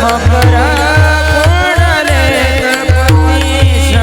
मकरा कुंडले गणपती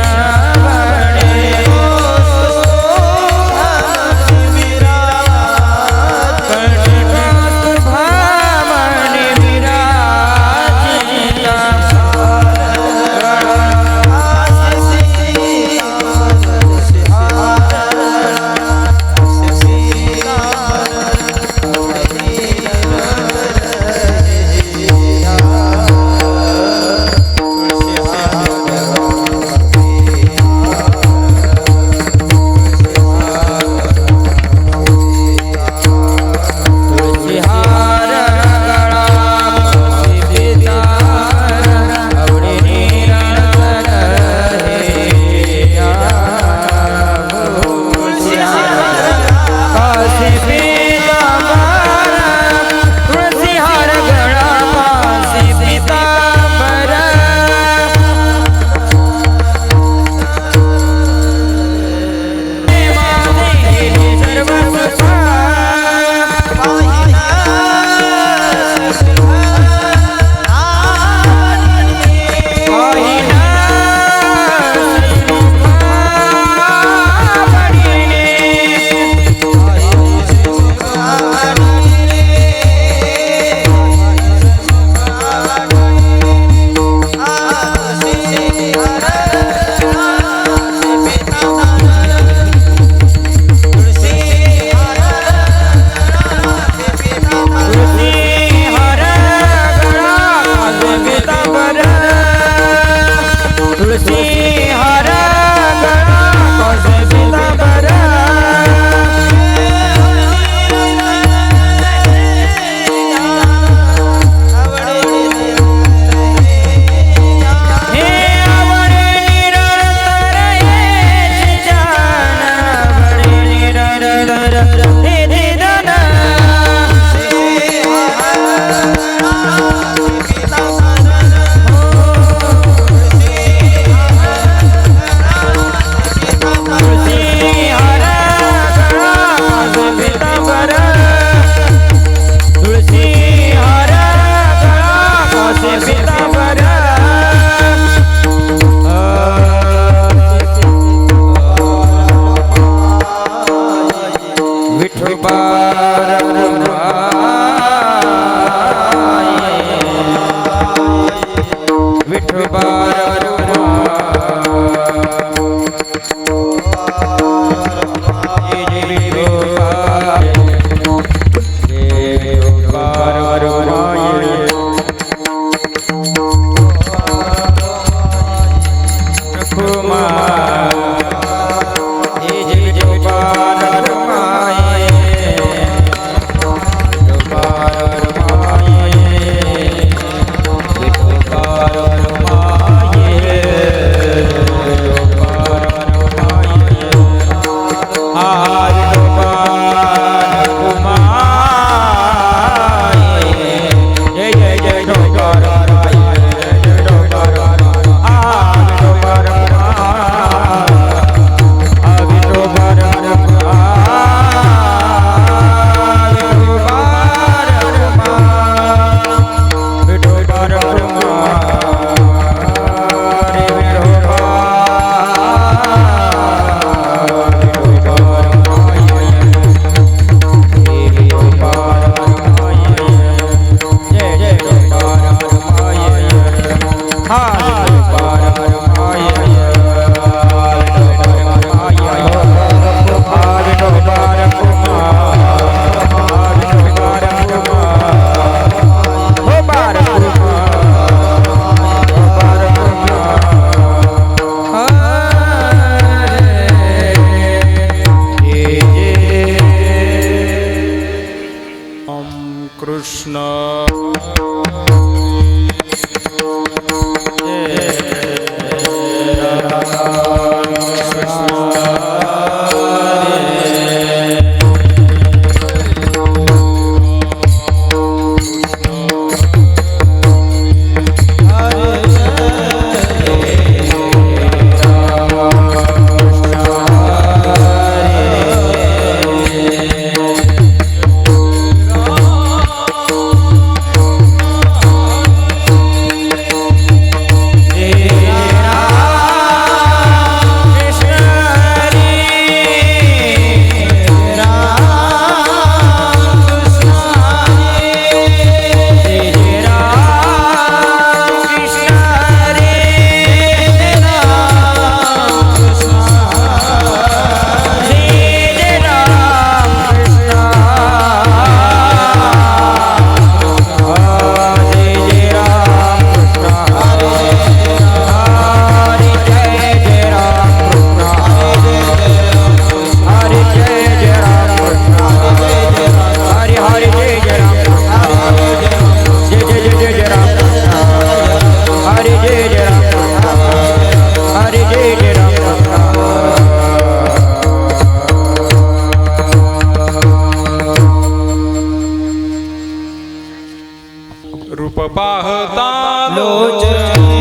रूप पाहता लोचने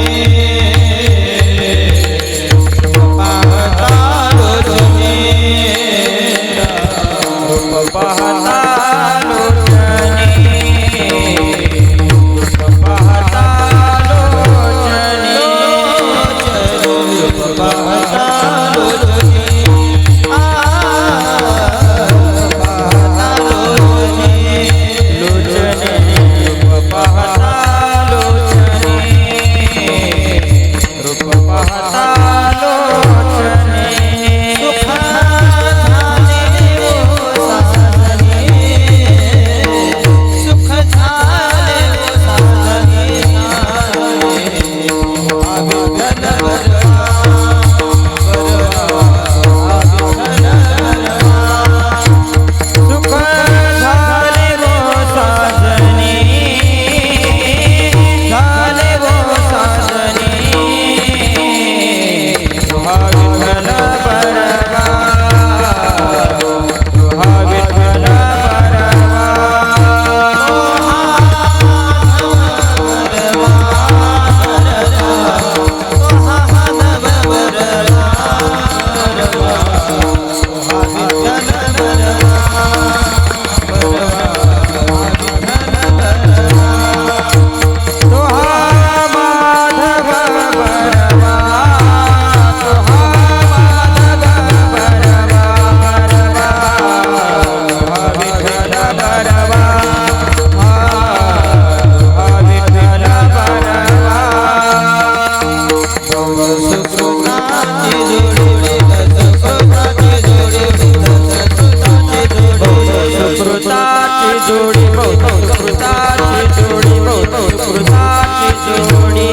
पाहता लोचने रूप पाहता लोचने रूप पाहता लोचने रूप पाहता लोचने पाहता लोचने लोचने पाहता लोचने रूप पाहता लोचने सुख झाले वो साधने सुख झाले वो साधने विठ्ठल बरवा सुख झाले वो साधने झाले वो साधने तुहा विठ्ठल बरवा तुहा विठ्ठल बरवा जोड़ी सुकृताची जोडी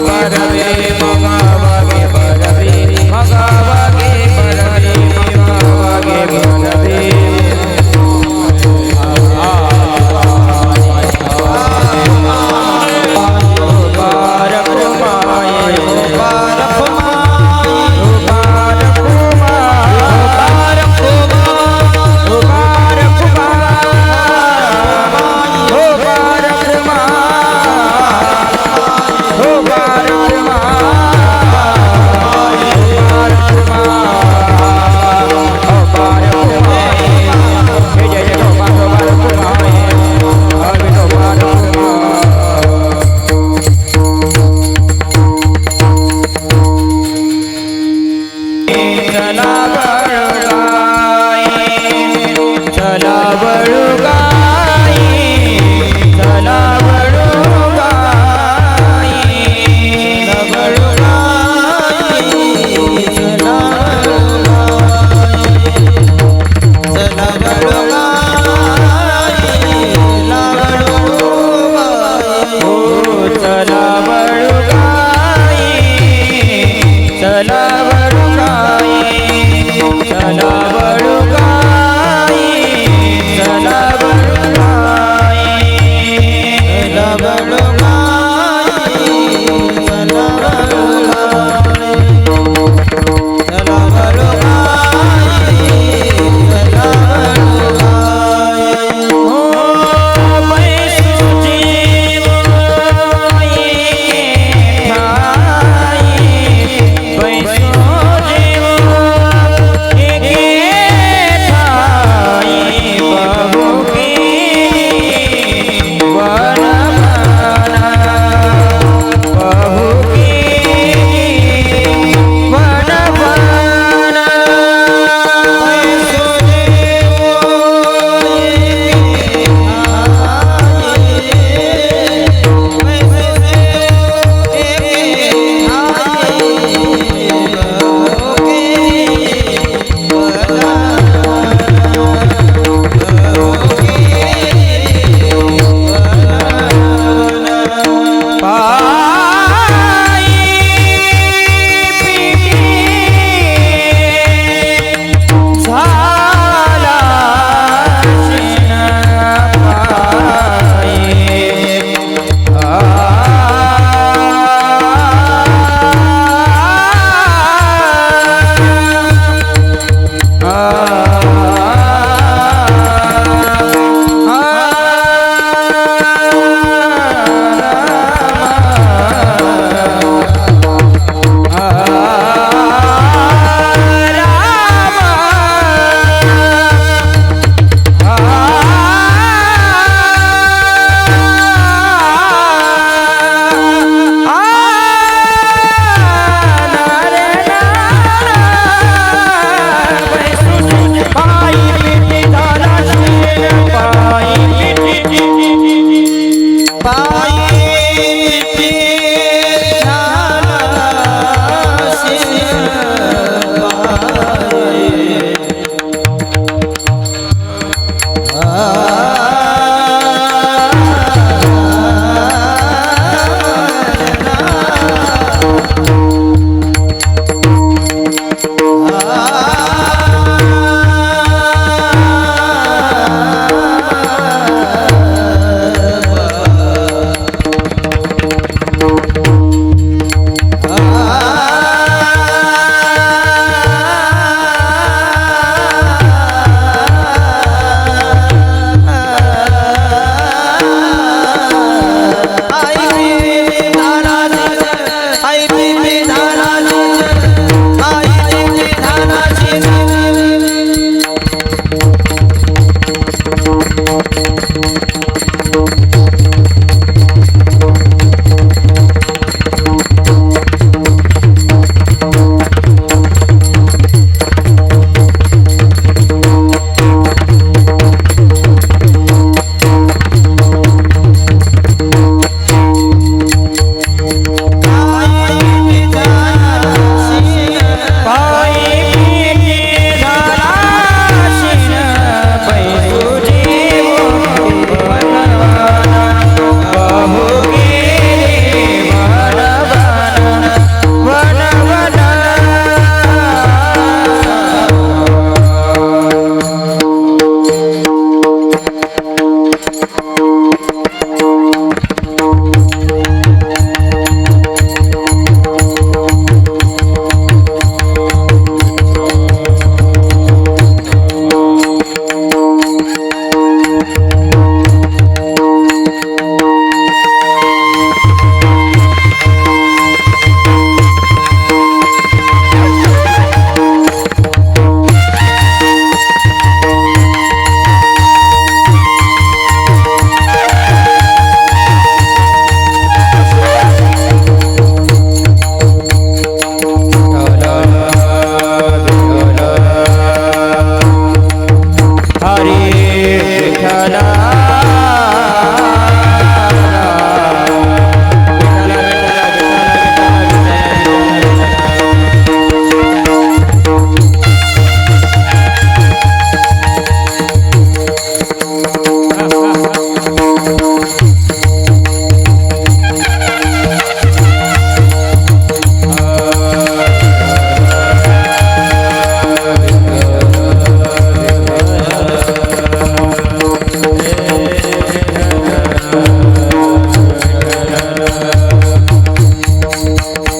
परवे मगावागे परवे मगावागे परवे मगावागे परवे Oh,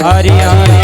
हरी हरी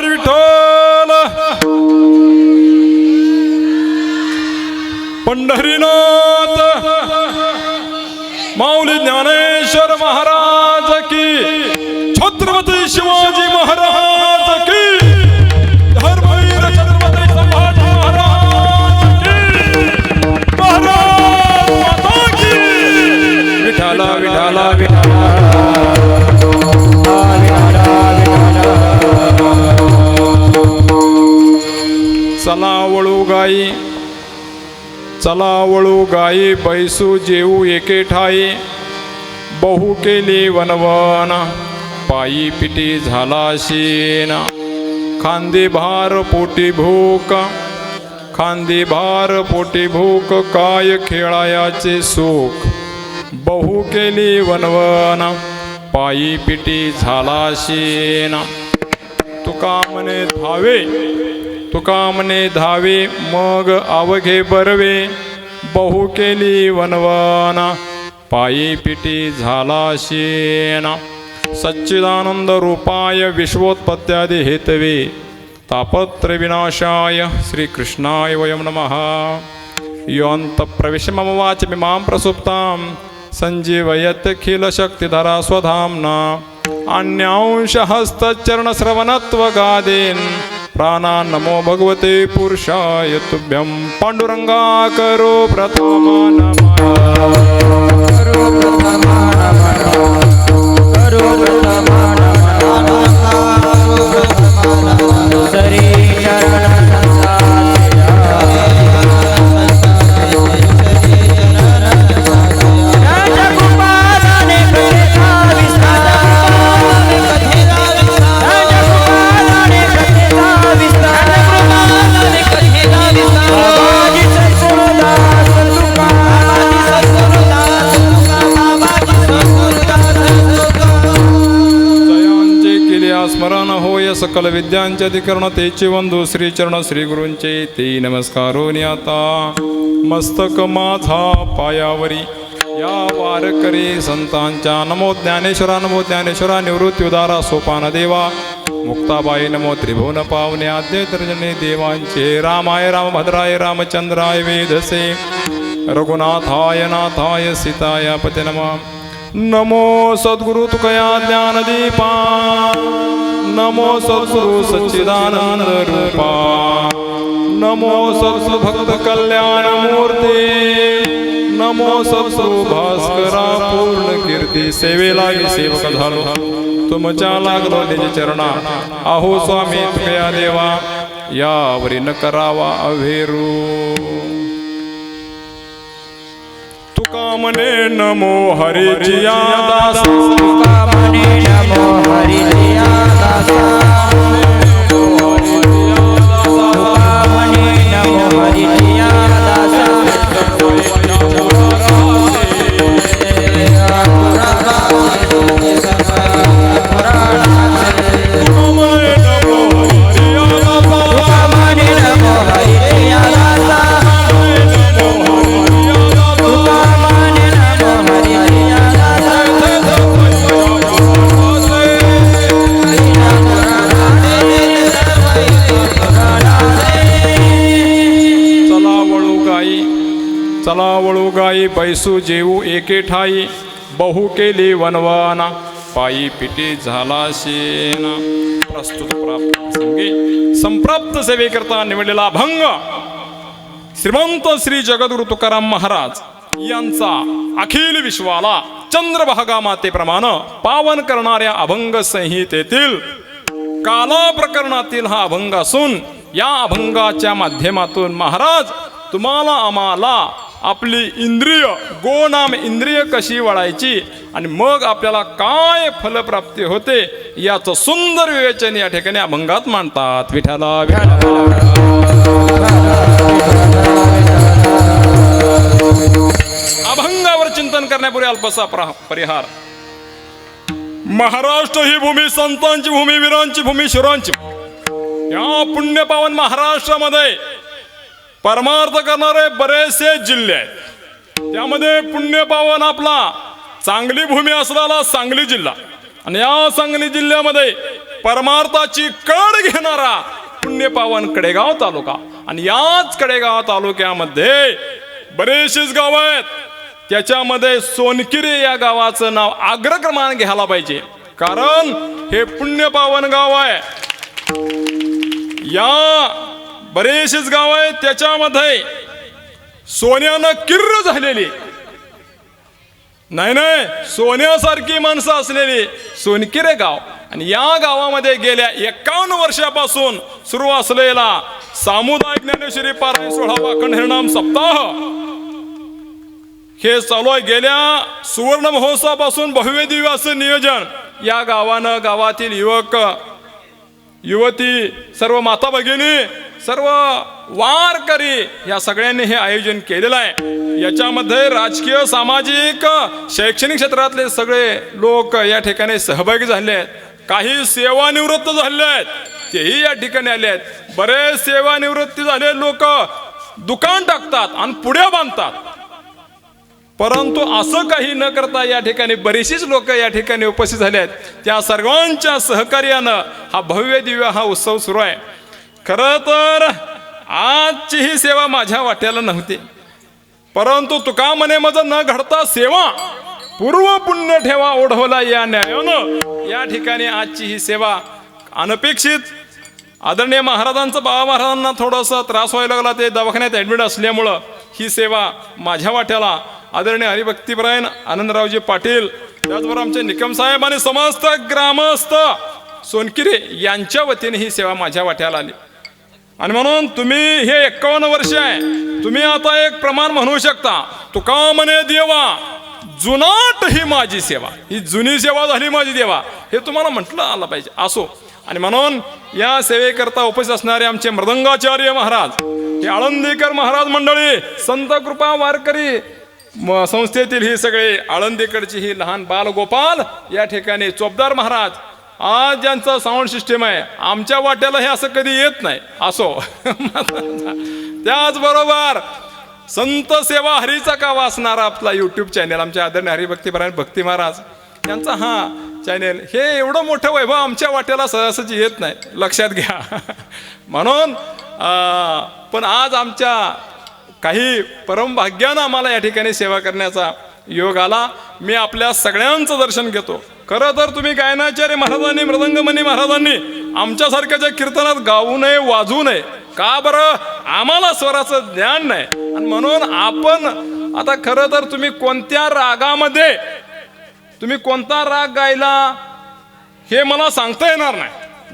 विठ्ठला पंढरीनाथ माऊली ज्ञानेश्वर महाराज की, छत्रपती शिवाजी महाराज की, धर्मवीर छत्रपती संभाजी महाराज की, महाराज माता की। विठाला विठाला विठाला चला वळू गाई, चला वळू गाई, बैसू जेऊ एके ठाई, बहु केली वनवन, पायी पिटी झाला शेन, खांदे भार पोटी भूक, खांदे भार पोटी भूक, काय खेळायाचे सुख, बहु केली वनवन, पायी पिटी झाला शेन, तुका म्हणे धावे, तुका म्हणे धावे, मग अवघे बरवे, बहु केली वनवन, पायी पिटी झाला शेन, सच्चिदानंद रूपाय विश्वोत्पत्त्यादि हेतवे, तापत्र विनाशाय श्रीकृष्णाय वयं नमः। योऽन्त प्रविश्य मम वाचमिमां प्रसुप्तां सञ्जीवयत्यखिल शक्तिधरा स्वधाम्ना, अन्यांश हस्तचरणश्रवणत्वगादीन् प्राणा नमो भगवते पुरुषाय तुभ्यं। पांडुरंगा करो प्रथम नमः, करो प्रथम नमः, करो प्रथम नमः, सरी चरण स्मरण होय सकल विद्यांचे अधिकरण तेचे वंदू श्री चरण श्री गुरूंचे ते नमस्कारो आता मस्तक माझा पायावरी या वारकरी संतांच्या नमो ज्ञानेश्वरा निवृत्ती उदारा सोपान देवा मुक्ताबाई नमो त्रिभुवन पावने आद्य तर्जने देवांचे रामाय रामभद्राय रामचंद्राय वेधसे रघुनाथाय नाथाय सीताय पते नमः। नमो सद्गुरु तुकया ज्ञानदीपा, नमो सद्गुरु सच्चिदानंद रूपा, नमो सद्गुरु भक्त कल्याण मूर्ती, नमो सद्गुरु भास्करा पूर्ण कीर्ती। सेवेला सेवक झालो तुमच्या लागलो निज चरणा अहो स्वामी तुमया देवा यावरी न करावा अभेरू तुका म्हणे नमो हरिजिया दास तुका म्हणे नमो हरिजिया दासा तुका म्हणे नमो हरिजिया दासा चला वळू गाई बैसू जेऊ एके ठाई बहु केली वनवाना पायी पिटी झाला शेना प्रस्तुत प्राप्त प्रसंगी संप्राप्त सेवेकरता निवडलेला अभंग श्रीमंत श्री जगद्गुरु तुकाराम महाराज यांचा अखिल विश्वाला चंद्रभागा मातेप्रमाणे पावन करणाऱ्या अभंग संहितेतील काला प्रकरणातील हा अभंग असून या अभंगाच्या माध्यमातून महाराज तुम्हाला आम्हाला आपली इंद्रिय गोनाम इंद्रिय कशी वळायची आणि मग आपल्याला काय फलप्राप्ती होते याचं सुंदर विवेचन या ठिकाणी अभंगात मांडतात. विठ्ठला अभंगावर चिंतन करण्यापूर्वी अल्पसा परिहार. महाराष्ट्र ही भूमी संतांची भूमी, वीरांची भूमी, शुरांची. या पुण्यपावन महाराष्ट्रामध्ये परमार्थ करणारे बरेचसे जिल्हे आहेत. त्यामध्ये पुण्यपावन आपला सांगली भूमी असलेला सांगली जिल्हा आणि या सांगली जिल्ह्यामध्ये परमार्थाची कड घेणारा पुण्यपावन कडेगाव तालुका आणि याच कडेगाव तालुक्यामध्ये बरेचशीच गाव आहेत. त्याच्यामध्ये सोनकिरे या गावाचं नाव अग्रक्रमाने घ्यायला पाहिजे कारण हे पुण्यपावन गाव आहे. या बरेचशीच गाव आहेत त्याच्यामध्ये सोन्यानं किर्र झालेली नाही सोन्यासारखी माणसं असलेली सोनकिरे गाव आणि या गावामध्ये गेल्या 51 वर्षापासून सुरू असलेला सामुदायिक ज्ञानेश्वरी पारायण सोहळा अखंड हरिनाम सप्ताह हे चालू आहे. गेल्या सुवर्ण महोत्सवापासून भव्य दिव्य असं नियोजन या गावानं गावातील युवक युवती सर्व माता भगिनी सर्व वारकरी या सगळ्यांनी हे आयोजन केलेलं आहे. याच्यामध्ये राजकीय सामाजिक शैक्षणिक क्षेत्रातले सगळे लोक या ठिकाणी सहभागी झाले आहेत. काही सेवानिवृत्त झाले आहेत तेही या ठिकाणी आले आहेत. बरेच सेवानिवृत्ती झाले लोक दुकान टाकतात आणि पुढे बांधतात परंतु असं काही न करता या ठिकाणी बरीचशीच लोक या ठिकाणी उपस्थित झाले आहेत. त्या सर्वांच्या सहकार्यानं हा भव्य दिव्य हा उत्सव सुरू आहे. खरं तर आजची ही सेवा माझ्या वाट्याला नव्हती परंतु तुका म्हणे मज न घडता सेवा पूर्व पुण्य ठेवा ओढवला या न्यायानं या ठिकाणी आजची ही सेवा अनपेक्षित आदरणीय महाराजांचं बाबा महाराजांना थोडासा त्रास व्हायला लागला ते दवाखान्यात ॲडमिट असल्यामुळं ही सेवा माझ्या वाट्याला आदरणीय हरिभक्तीपरायण आनंदरावजी पाटील त्याचबरोबर आमचे निकम साहेब आणि समस्त ग्रामस्थ सोनकिरे यांच्या वतीने ही सेवा माझ्या वाट्याला आली आणि म्हणून तुम्ही हे 51 वर्ष आहे तुम्ही आता एक प्रमाण म्हणू शकता तुका म्हणे देवा जुनाट ही माझी सेवा ही जुनी सेवा झाली माझी देवा हे तुम्हाला म्हटलं आलं पाहिजे असो. आणि म्हणून या सेवेकरता उपस्थित असणारे आमचे मृदंगाचार्य महाराज हे आळंदीकर महाराज मंडळी संत कृपा वारकरी संस्थेतील ही सगळे आळंदीकडची ही लहान बालगोपाल या ठिकाणी चोपदार महाराज आज ज्यांचं साऊंड सिस्टीम आहे आमच्या वाट्याला हे असं कधी येत नाही असो. त्याचबरोबर संत सेवा हरीचा का वाचणारा आपला यूट्यूब चॅनेल आमचे आदरणीय हरिभक्तीपरायण भक्ती महाराज यांचा हा चॅनेल हे एवढं मोठं वैभव आमच्या वाट्याला सहसाची येत नाही लक्षात घ्या. म्हणून पण आज आमच्या काही परमभाग्यानं आम्हाला या ठिकाणी सेवा करण्याचा योग आला. मी आपल्या सगळ्यांचं दर्शन घेतो. खरं तर तुम्ही गायनाचार्य महाराजांनी मृदंगमणी महाराजांनी आमच्यासारख्याच्या कीर्तनात गाऊ नये वाजवू नये का बरं आम्हाला स्वराचं ज्ञान नाही आणि म्हणून आपण आता खरं तर तुम्ही कोणत्या रागामध्ये तुम्ही कोणता राग गायला हे मला सांगता येणार नाही,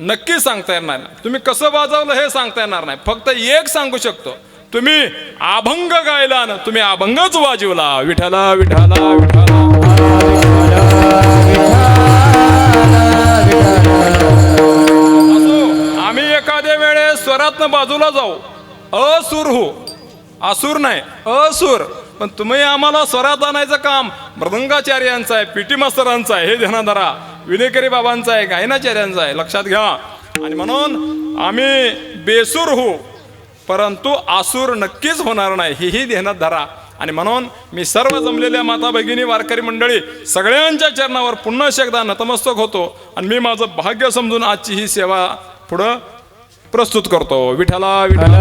नक्की सांगता येणार नाही. तुम्ही कसं वाजवलं हे सांगता येणार नाही. फक्त एक सांगू शकतो, तुम्ही अभंग गायला ना, तुम्ही अभंगच वाजवला. विठाला विठाला विठाला. असो, आम्ही एखाद्या वेळेस स्वरातनं बाजूला जाऊ, असुर हो, असुर नाही असुर, पण तुम्ही आम्हाला स्वरात आणायचं काम मृदंगाचार्यांचं आहे, पीटी मास्तरांचं आहे, हे ध्यानात धरा. विनेकरी बाबांचं आहे, गायनाचार्यांचं आहे, लक्षात घ्या. आणि म्हणून आम्ही बेसूर हो, परंतु आसूर नक्कीच होणार नाही, हेही ध्यानात धरा. आणि म्हणून मी सर्व जमलेल्या माता भगिनी वारकरी मंडळी सगळ्यांच्या चरणावर पुन्हा एकदा नतमस्तक होतो आणि मी माझं भाग्य समजून आजची ही सेवा पुढं प्रस्तुत करतो. विठाला विठाला.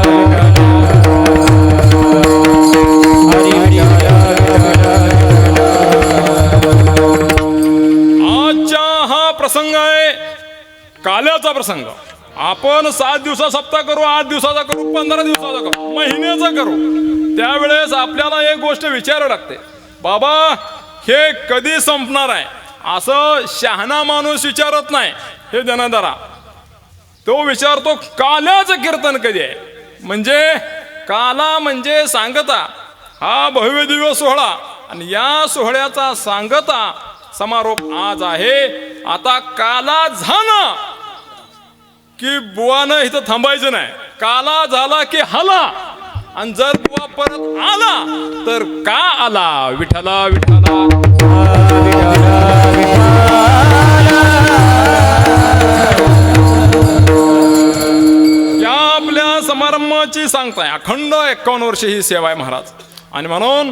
आजचा हा प्रसंग आहे काल्याचा प्रसंग. आपण 7 दिवसा सप्ताह करू, 8 दिवसाचा करू, 15 दिवसाचा करू, महिन्याचा करू, त्यावेळेस आपल्याला एक गोष्ट विचारावी लागते, बाबा हे कधी संपणार आहे, असं शहाणा माणूस विचारत नाही. हे ध्यानात, तो विचारतो काल्याचं कीर्तन कधी आहे. म्हणजे काला म्हणजे सांगता, हा भव्य दिव्य सोहळा आणि या सोहळ्याचा सांगता समारोप आज आहे. आता काला झाला की बुवानं इथं थांबायचं नाही, काला झाला की हाला. आणि जर बुवा परत आला तर का आला. विठाला विठाला. या आपल्या समारंभाची सांगताय अखंड 51 वर्ष ही सेवा आहे महाराज. आणि म्हणून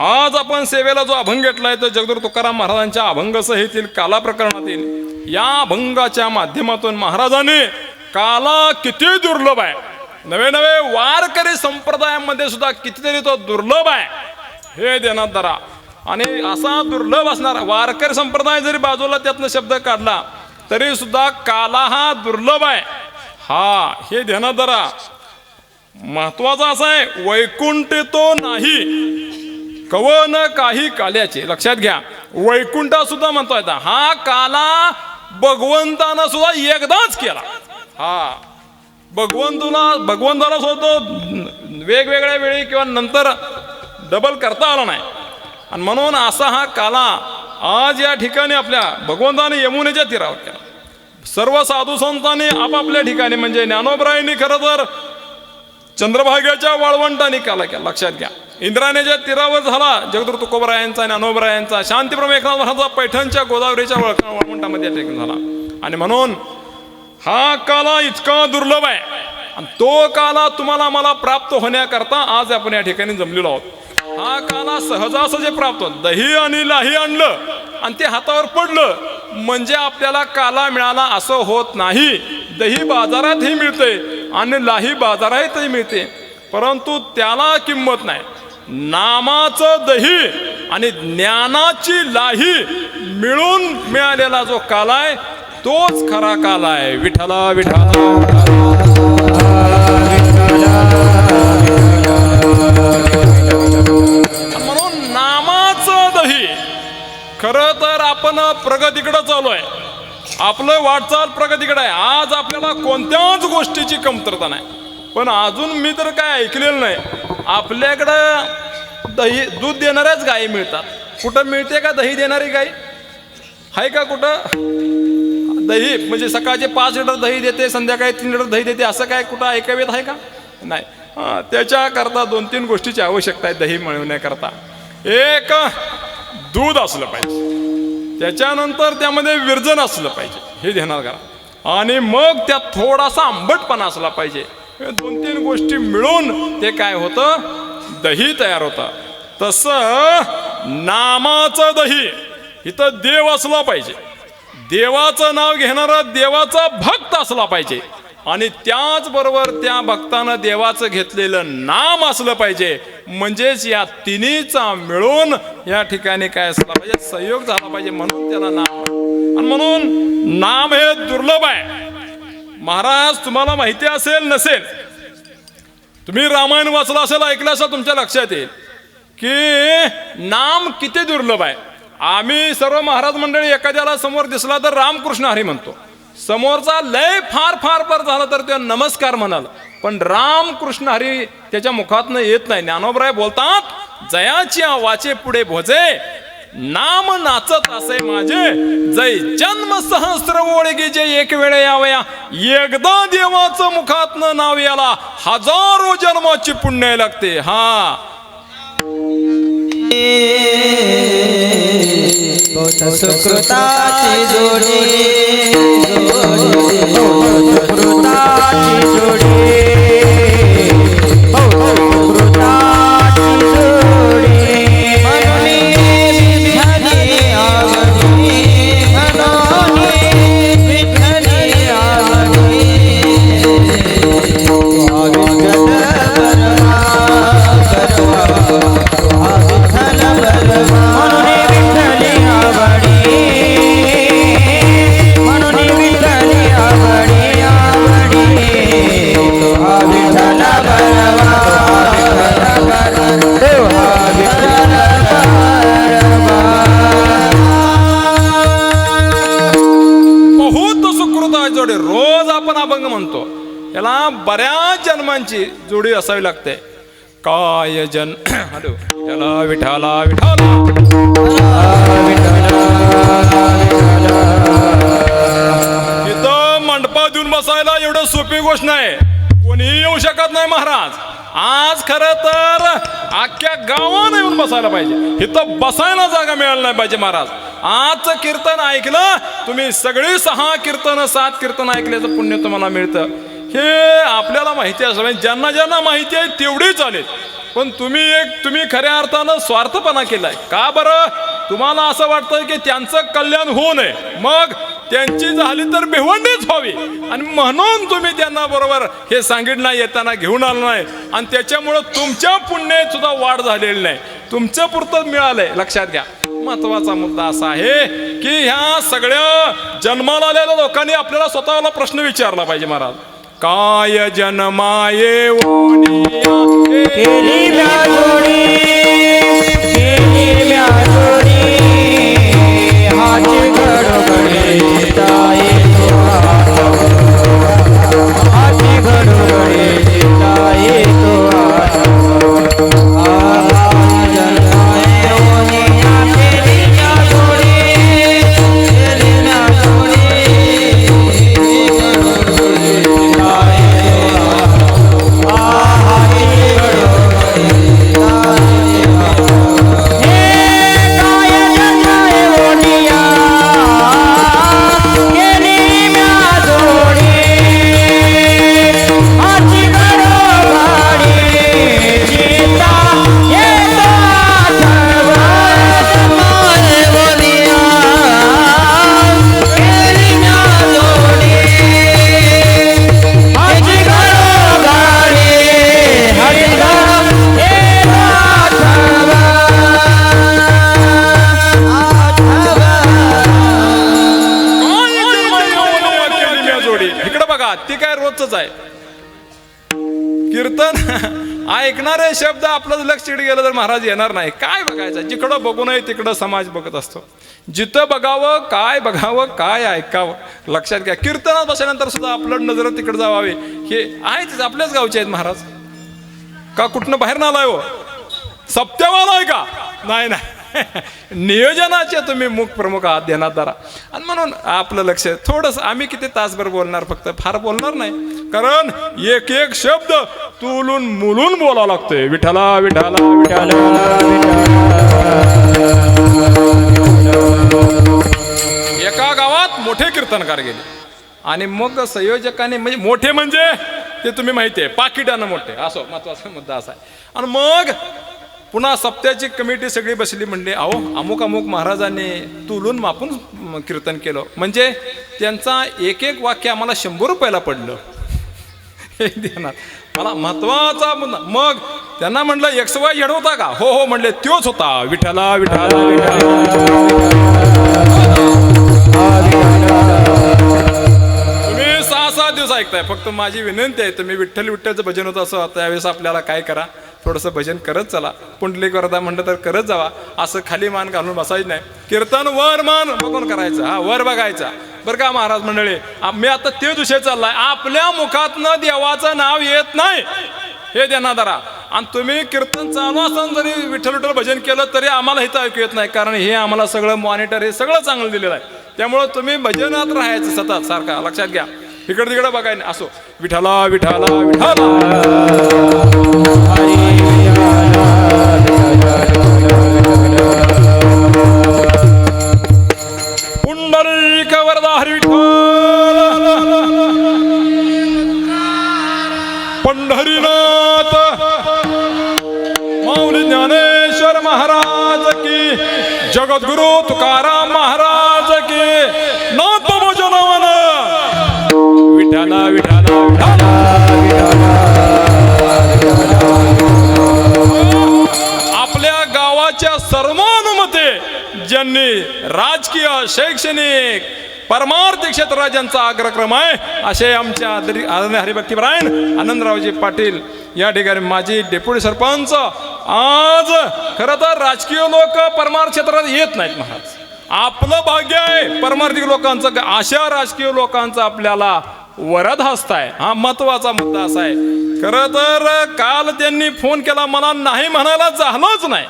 आज आपण सेवेला जो अभंग घेतलाय तो जगद्गुरू तुकाराम महाराजांच्या अभंग संहितेतील काला प्रकरणातील या अभंगाच्या माध्यमातून महाराजांनी काला किती दुर्लभ आहे, नवे नवे वारकरी संप्रदायामध्ये सुद्धा कितीतरी तो दुर्लभ आहे, हे ध्यानात धरा. आणि असा दुर्लभ असणारा वारकरी संप्रदाय जरी बाजूला त्यातनं शब्द काढला तरी सुद्धा काला हा दुर्लभ आहे. हा हे ध्यानात धरा. महत्वाचा असा आहे, वैकुंठ तो नाही कवन काही काल्याचे. लक्षात घ्या, वैकुंठ सुद्धा म्हणतोय हा काला भगवंतानं सुद्धा एकदाच केला. हा भगवंताला सुद्धा वेगवेगळ्या वेळी किंवा नंतर डबल करता आला नाही. आणि म्हणून असा हा काला आज या ठिकाणी आपल्या भगवंताने यमुनेच्या तीरावर केला. सर्व साधू संतांनी आपापल्या ठिकाणी, म्हणजे ज्ञानोबरायांनी खरं तर चंद्रभागेच्या वाळवंटाने काला केला. लक्षात घ्या, इंद्रायणीच्या तीरावर झाला जगद्गुरू तुकोबरायांचा, ज्ञानोबरायांचा, शांतीप्रभू एकनाथ महाराजांचा पैठणच्या गोदावरीच्या वाळवंटामध्ये ठिकाण झाला. आणि म्हणून हा काला इतका दुर्लभ आहे आणि तो काला तुम्हाला मला प्राप्त होण्याकरता आज आपण या ठिकाणी जमलेलो आहोत. हा काला सहजासहजी प्राप्त होत. दही आणि लाही आणलं आणि ते हातावर पडलं म्हणजे आपल्याला काला मिळाला असं होत नाही. दही बाजारातही मिळते आणि लाही बाजारातही मिळते, परंतु त्याला किंमत नाही. नामाचं दही आणि ज्ञानाची लाही मिळून मिळालेला जो काला आहे तोच खरा काला आहे. विठाला विठाला. म्हणून नामाचं दही. खरं तर आपण प्रगतीकडे चालू आहे, आपलं वाटचाल प्रगतीकडे आहे. आज आपल्याला कोणत्याच गोष्टीची कमतरता नाही, पण अजून मी तर काय ऐकलेलं नाही आपल्याकडं दही दूध देणाऱ्याच गायी मिळतात. कुठं मिळते का दही देणारी गाय आहे का कुठं? दही म्हणजे सकाळचे 5 लिटर दही देते, संध्याकाळी 3 लिटर दही देते, असं काय कुठं ऐकावेत आहे का? नाही. त्याच्याकरता 2-3 गोष्टीची आवश्यकता आहे दही मिळवण्याकरता. एक, दूध असलं पाहिजे, त्याच्यानंतर त्यामध्ये विरजन असलं पाहिजे, हे ध्यानात करा. आणि मग त्यात थोडासा आंबटपणा असला पाहिजे. 2-3 गोष्टी मिळून ते काय होतं, दही तयार होतं. तसं नामाचं दही, इथं देव असला पाहिजे, देवाचं नाव घेणारा देवाचा भक्त असला पाहिजे आणि त्याचबरोबर त्या भक्तानं देवाचं घेतलेलं नाम असलं पाहिजे. म्हणजेच या तिन्हीचा मिळून या ठिकाणी काय असला पाहिजे, सहयोग झाला पाहिजे, म्हणून त्याला नाम. आणि म्हणून नाम हे दुर्लभ आहे. महाराज तुम्हाला माहिती असेल नसेल, तुम्ही रामायण वाचलं असेल, ऐकलं असेल, तुमच्या लक्षात येईल की नाम किती दुर्लभ आहे. आम्ही सर्व महाराज मंडळी एखाद्याला समोर दिसला तर रामकृष्ण हरी म्हणतो. समोरचा लय फार फार पर झाला तर तो नमस्कार म्हणाल, पण रामकृष्ण हरी त्याच्या मुखातनं येत नाही. ज्ञानोबराय बोलतात, जयाची वाचे पुढे भोजे, नाम नाचत असे माझे, जय जन्म सहस्र ओळगी जे एक वेळ यावया, एकदा देवाचं मुखातनं नाव याला हजारो जन्माची पुण्य लागते. हा सुकृताची जोडी, सुकृताची जोडी, सुकृताची जोडी, मनोनी विठ्ठली आवडी, मनोनी विठ्ठली आवडी, विठ्ठल बरमा करवा, विठ्ठल बरमा, मनोनी विठ्ठली आवडी, मनोनी विठ्ठली आवडी, आवडी, विठ्ठल बरमा, विठ्ठल बरमा. बहुत सुकृता जोडी. रोज आपण अभंग म्हणतो, याला बऱ्याच जन्मांची जोडी असावी लागते. काय जन हॅलो त्याला विठाला विठाला, इथं मंडपा देऊन बसायला एवढं सोपी गोष्ट नाही, कोणीही येऊ शकत नाही महाराज. आज खरं तर अख्ख्या गावानं येऊन बसायला पाहिजे, इथं बसायला जागा मिळाली नाही पाहिजे महाराज. आजचं कीर्तन ऐकलं तुम्ही, सगळी 6 कीर्तन 7 कीर्तन ऐकल्याचं पुण्य तुम्हाला मिळतं. हे आपल्याला माहिती असं, ज्यांना ज्यांना माहिती आहे तेवढी चालेल, पण तुम्ही खऱ्या अर्थानं स्वार्थपणा केलाय. का बरं? तुम्हाला असं वाटतं की त्यांचं कल्याण होऊ नये, मग त्यांची झाली तर भिवंडीच व्हावी, आणि म्हणून तुम्ही त्यांना बरोबर हे सांगितलं नाही, येताना घेऊन आलं नाही, आणि त्याच्यामुळं तुमच्या पुण्यात सुद्धा वाढ झालेली नाही, तुमचं पुरतं मिळालंय. लक्षात घ्या. महत्वाचा मुद्दा असा आहे की ह्या सगळ्या जन्माला आलेल्या लोकांनी आपल्याला स्वतःला प्रश्न विचारला पाहिजे महाराज. काय जन्माये ओनिया केली म्या जोडी, केली म्या जोडी, हाची घडोघडी ताई तो, हाची घडोघडी ताई तो, जन्माये ओनिया केली म्या जोडी, केली म्या जोडी, ती काय रोजच आहे. कीर्तन ऐकणारे शब्द आपलं लक्ष चिड गेलं तर महाराज येणार नाही. काय बघायचं? जिकडं बघू नये तिकडं समाज बघत असतो. जिथं बघावं, काय बघावं, काय ऐकावं, लक्षात घ्या. कीर्तनात बसल्यानंतर सुद्धा आपलं नजर तिकडे जावावे. हे आहेच, आपल्याच गावचे आहेत महाराज. का कुठनं बाहेर ना आलाय हो? सप्त्यावाला आहे का? नाही नाही, नियोजनाचे तुम्ही मुख प्रमुख आहात, ध्यानात धरा. आणि म्हणून आपलं लक्ष थोडंसं, आम्ही किती तासभर बोलणार, फक्त फार बोलणार नाही, कारण एक एक शब्द तुलून मुलून बोलावं लागतोय. विठाला विठाला विठाला. एका गावात मोठे कीर्तनकार गेले आणि मग संयोजकाने, म्हणजे मोठे म्हणजे ते तुम्ही माहिती आहे, पाकिटानं मोठे, असो महत्वाचा मुद्दा असा आहे. आणि मग पुन्हा सप्त्याची कमिटी सगळी बसली, म्हणले अहो अमुक अमुक महाराजांनी तुलून मापून कीर्तन केलं, म्हणजे त्यांचा एक एक वाक्य आम्हाला 100 रुपयाला पडलं. हे ध्यानात. मला महत्वाचा मुद्दा. मग त्यांना म्हणलं XY होता का? हो हो म्हणले, त्योच होता. विठाला विठाला तुम्ही 6-7 दिवस ऐकताय. फक्त माझी विनंती आहे, तुम्ही विठ्ठल विठ्ठलचं भजन होतं असं त्यावेळेस आपल्याला काय करा, थोडंसं भजन करत चला, पुंडलिक वरदा म्हणलं तर करत जावा, असं खाली मान घालून बसायचं नाही. कीर्तन वर मान बघून करायचं, हा वर बघायचा. बरं का महाराज मंडळी, मी आता तेच विषय चाललाय, आपल्या मुखातनं देवाचं नाव येत नाही हे ध्यानात धरा. आणि तुम्ही कीर्तन चालू असताना जरी विठ्ठल विठ्ठल भजन केलं तरी आम्हाला इथं ऐकू येत नाही, कारण हे आम्हाला सगळं मॉनिटर हे सगळं चांगलं दिलेलं आहे. त्यामुळं तुम्ही भजनात राहायचं सतत सारखा, लक्षात घ्या. इकडे तिकडे बघाय नाही. असो विठाला विठाला विठाला पुंडलिक वरदा हरी विठ्ठल पंढरीनाथ माऊली ज्ञानेश्वर महाराज की, जगद्गुरु तुकाराम महाराज की. नाथ भजनवन विठाला विठाला विठाला. आपल्या गावाच्या सर्वानुमते ज्यांनी राजकीय, शैक्षणिक, परमार्थ क्षेत्रात ज्यांचा अग्रक्रम आहे असे आमच्या आदरणीय हरिभक्तीपरायण आनंदरावजी पाटील या ठिकाणी माजी डेप्युटी सरपंच. आज खरं तर राजकीय लोक परमार्थ क्षेत्रात येत नाहीत महाराज, आपलं भाग्य आहे परमार्थिक लोकांचं. अशा राजकीय लोकांचा आपल्याला वरद हस्त आहे. हा महत्वाचा मुद्दा असा आहे. खरं तर काल त्यांनी फोन केला, मला नाही म्हणायला झालंच नाही.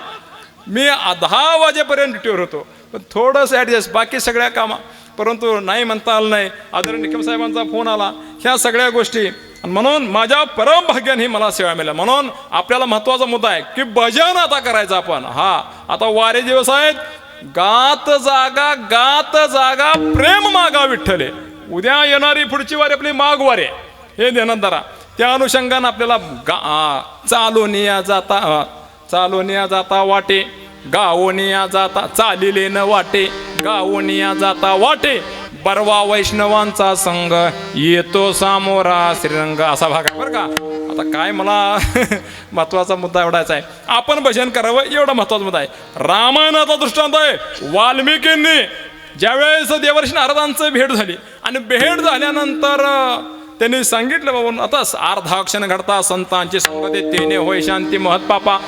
मी 10 वाजेपर्यंत ड्युटीवर होतो, पण थोडंसं ॲडजस्ट बाकी सगळ्या कामा, परंतु नाही म्हणता आलं नाही. आदरणीय निकम साहेबांचा फोन आला, ह्या सगळ्या गोष्टी, म्हणून माझ्या परम भाग्याने मला सेवा मिळाल्या. म्हणून आपल्याला महत्वाचा मुद्दा आहे की भजन आता करायचं आपण. हा आता वारे दिवस आहेत, गात जागा प्रेम मागा विठ्ठले. उद्या येणारी पुढची वारी आपली माघवारी हे ध्यानात धरा. त्या अनुषंगानं आपल्याला चालोनिया जाता वाटे, गावोनिया जाता चालिले न वाटे, गावोनिया जाता वाटे, बरवा वैष्णवांचा संघ येतो सामोरा श्रीरंग. असा भाग आहे बरं का. आता काय मला महत्वाचा मुद्दा एवढाच आहे, आपण भजन करावं एवढा महत्वाचा मुद्दा आहे. रामायणाचा दृष्टांत आहे. वाल्मिकींनी ज्यावेळेस देवर्षी नारदांचं भेट झाली आणि भेट झाल्यानंतर त्यांनी सांगितलं, बाबा आता अर्धाक्षण घडता संतांची संगती तेने होय शांती महत पापा.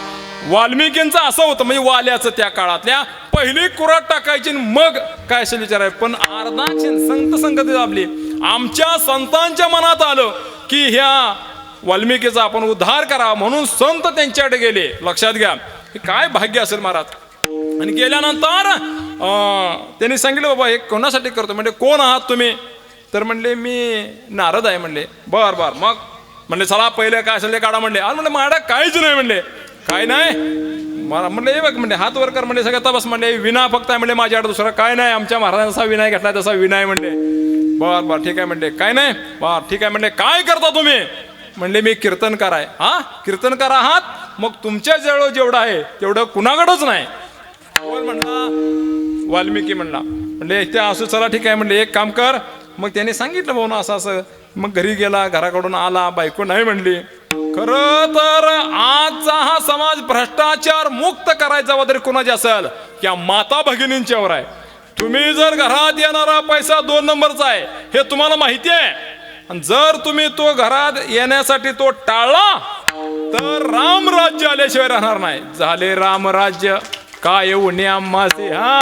वाल्मिकींचं असं होतं, म्हणजे वाल्याचं त्या काळातल्या पहिली कुराट टाकायची मग काय असेल विचारायचं, पण अर्धाक्षण संत संगती दाबली. आमच्या संतांच्या मनात आलं की ह्या वाल्मिकीचा आपण उद्धार करा, म्हणून संत त्यांच्याकडे गेले. लक्षात घ्या हे काय भाग्य असेल महाराज. आणि गेल्यानंतर त्यांनी सांगितलं, बाबा हे कोणासाठी करतो, म्हणजे कोण आहात तुम्ही, तर म्हणले मी नारद आहे. म्हणले बर बर, मग म्हणले चला पहिले काय असेल ते काढा. म्हणले आज म्हणले माझ्या काहीच नाही. म्हणले काय नाही मला. म्हणले बघ म्हणले हात वर कर. म्हणले सगळं तपास. म्हणले विना फक्त आहे. म्हणले माझ्याकडे दुसरा काय नाही, आमच्या महाराजांचा जसा विनय घेतला तसा विनय. म्हणले बर बर ठीक आहे. म्हणले काय नाही, बर ठीक आहे. म्हणले काय करता तुम्ही, म्हणले मी कीर्तनकार आहे. हा कीर्तनकार आहात, मग तुमच्या जवळ जेवढं आहे तेवढं कुणाकडंच नाही. म्हणला वाल्मिकी म्हणला. म्हणले त्या असू चला ठीक आहे. म्हणले एक काम कर. मग त्याने सांगितलं भाऊ ना असं असं. मग घरी गेला, घराकडून आला, बायको नाही म्हणली. खरं तर आजचा हा समाज भ्रष्टाचार मुक्त करायचा जबाबदारी कोणाची असेल, या माता भगिनींच्यावर आहे. तुम्ही जर घरात येणारा पैसा 2 नंबरचा आहे हे तुम्हाला माहिती आहे, आणि जर तुम्ही तो घरात येण्यासाठी तो टाळला तर राम राज्य आल्याशिवाय राहणार नाही. झाले राम राज्य काय उन्या मासे, हा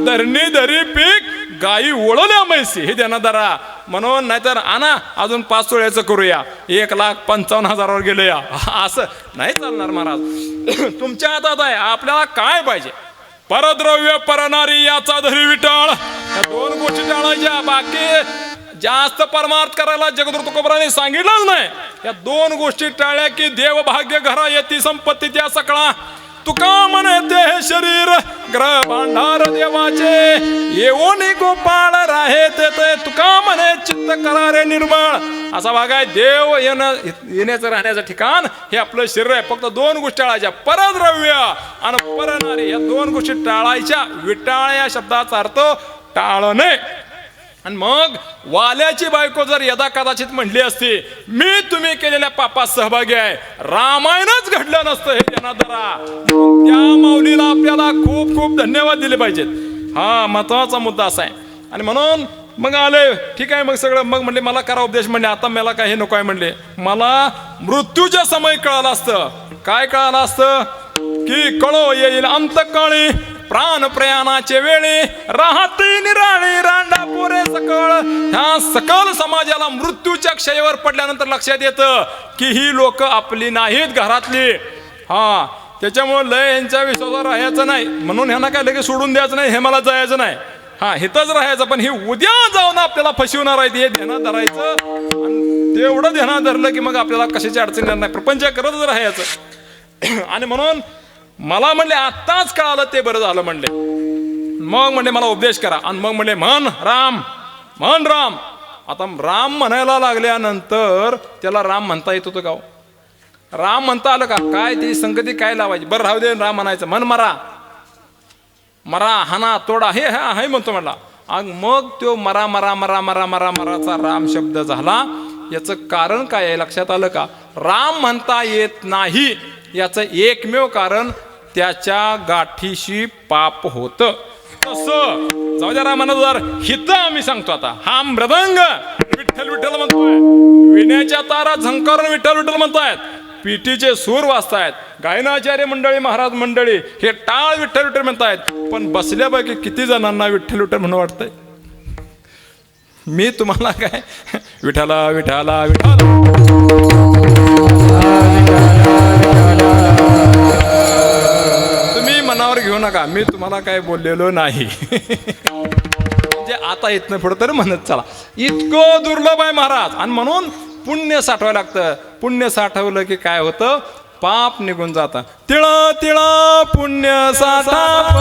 धरणी धरी पीक गायी ओळल्या मैसी. हे देणार धरा. म्हणून नाहीतर आणा अजून 5 तोळ्याचं करूया, 1,55,000 गेलं या, असं नाही चालणार महाराज. तुमच्या हातात आहे आपल्याला काय पाहिजे. परद्रव्य परनारी याचा धरी विटाळ, या 2 गोष्टी टाळायच्या. बाकी जास्त परमार्थ करायला जगद्गुरु तुकोबराने सांगितलंच नाही. या 2 गोष्टी टाळल्या की देव भाग्य घरा येती संपत्ती त्या सकळा. तुका म्हणे ते शरीर ग्रह भांडार देवाचे, येऊन गोपाळ राहे ते तुका म्हणे चित्त करारे निर्मळ. असा भाग आहे. देव येण्याचं राहण्याचं ठिकाण हे आपलं शरीर आहे. फक्त 2 गोष्टी टाळायच्या, परद्रव्य आणि परनारी. या 2 गोष्टी टाळायच्या. विटाळ या शब्दाचा अर्थ टाळणे. आणि मग वाल्याची बायको जर यदा कदाचित म्हणली असती मी तुम्ही केलेल्या पापात सहभागी आहे, रामायणच घडलं नसतं. हे त्यांना धरा. त्या माऊलीला आपल्याला खूप खूप धन्यवाद दिले पाहिजेत. हा महत्वाचा मुद्दा असा आहे. आणि म्हणून मग आले ठीक आहे मग सगळं मग म्हणले मला करा उपदेश म्हणले आता मला काय हे नको आहे म्हणले मला मृत्यूच्या समय कळालं असतं काय कळालं असतं की कळो येईल अंतकाळी प्राण प्रयाणाचे वेळी राहते निराळी रांडा पोरे सकळ ह्या सकल समाजाला मृत्यूच्या क्षयेवर पडल्यानंतर लक्षात येतं की ही लोक आपली नाहीत घरातली हा त्याच्यामुळे लय यांच्या विश्वासावर राहायचं नाही म्हणून ह्यांना काय लगेच सोडून द्यायचं नाही हे मला जायचं नाही हा हिथंच राहायचं पण हे उद्या जाऊन आपल्याला फसवणार आहेत हे ध्यानात धरायचं आणि तेवढं ध्यानात धरलं की मग आपल्याला कशाची अडचण येणार नाही प्रपंच करतच राहायचं आणि म्हणून मला म्हणले आत्ताच कळालं ते बरं झालं म्हणले मग म्हणले मला उपदेश करा आणि मग म्हणले म्हण राम आता राम म्हणायला लागल्यानंतर त्याला राम म्हणता येत होतं गाव राम म्हणता आलं का काय ती संगती काय लावायची बरं राहू दे राम म्हणायचं मन मरा हाना तोडा हे हा म्हणतो म्हणला मग तो मराचा राम शब्द झाला याचं कारण काय आहे लक्षात आलं का राम म्हणता येत नाही याचं एकमेव कारण त्याच्या गाठीशी पाप होत तसं जाऊ द्या रामानंदर हित आम्ही सांगतो आता हा मृदंग विठ्ठल म्हणतोय विण्याच्या तारा झंकारून विठ्ठल म्हणतायत पिटीचे सूर वाजतायत गायनाचार्य मंडळी महाराज मंडळी हे टाळ विठ्ठल म्हणतायत पण बसल्यापैकी किती जणांना विठ्ठल म्हणून वाटतंय मी तुम्हाला काय विठाला विठाला विठाला तुम्ही मनावर घेऊ नका मी तुम्हाला काय बोललेलो नाही म्हणजे आता इथनं पुढं तर म्हणत चला इतकं दुर्लभ आहे महाराज आणि म्हणून पुण्य साठवायला लागतं पुण्य साठवलं की काय होतं पाप निघून जातं तिळा तिळा पुण्य साठा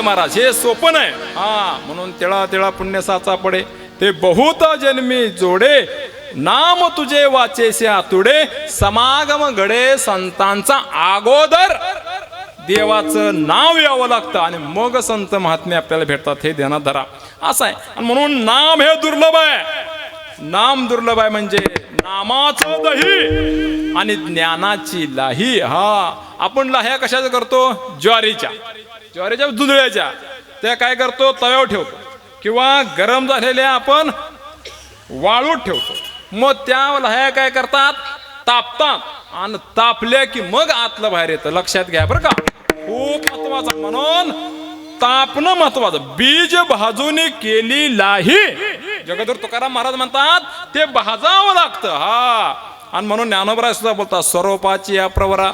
महाराज हे सोपं आहे हा म्हणून तिळा तिळा पुण्य साचा पडे ते बहुत जन्मी जोडे नाम तुझे वाचेसे आतुडे समागम घडे संतांचा अगोदर देवाचं नाव यावं लागतं आणि मग संत महात्मे आपल्याला भेटतात हे ध्यानात धरा असं आहे आणि म्हणून नाम हे दुर्लभ आहे नाम दुर्लभ आहे म्हणजे नामाचं दही आणि ज्ञानाची लाही हा आपण लाह्या कशाचं करतो ज्वारीच्या दुधळ्याच्या त्या काय करतो तव्यावर ठेवतो किंवा गरम झालेल्या आपण वाळूत ठेवतो मग त्या लाह्या काय करतात तापतात आणि तापल्या की मग आतलं बाहेर येतं लक्षात घ्या बरं का खूप महत्वाचं म्हणून तापणं महत्वाचं बीज भाजून केली लाही जगद्गुरु तुकाराम महाराज म्हणतात ते भाजावं लागतं हा आणि म्हणून ज्ञानोबराय सुद्धा बोलतात स्वरूपाची या प्रवरा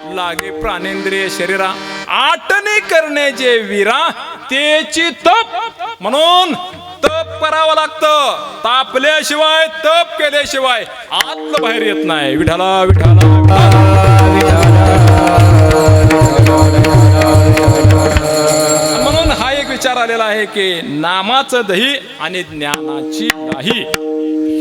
लागे प्राणेंद्रिय शरीरा आटणी करणे जे वीरा तेची तप म्हणून तप करावं लागतं तापल्याशिवाय तप केल्याशिवाय आतलं बाहेर येत नाही विठाला विठाला म्हणून हा एक विचार आलेला आहे की नामाचं दही आणि ज्ञानाची नाही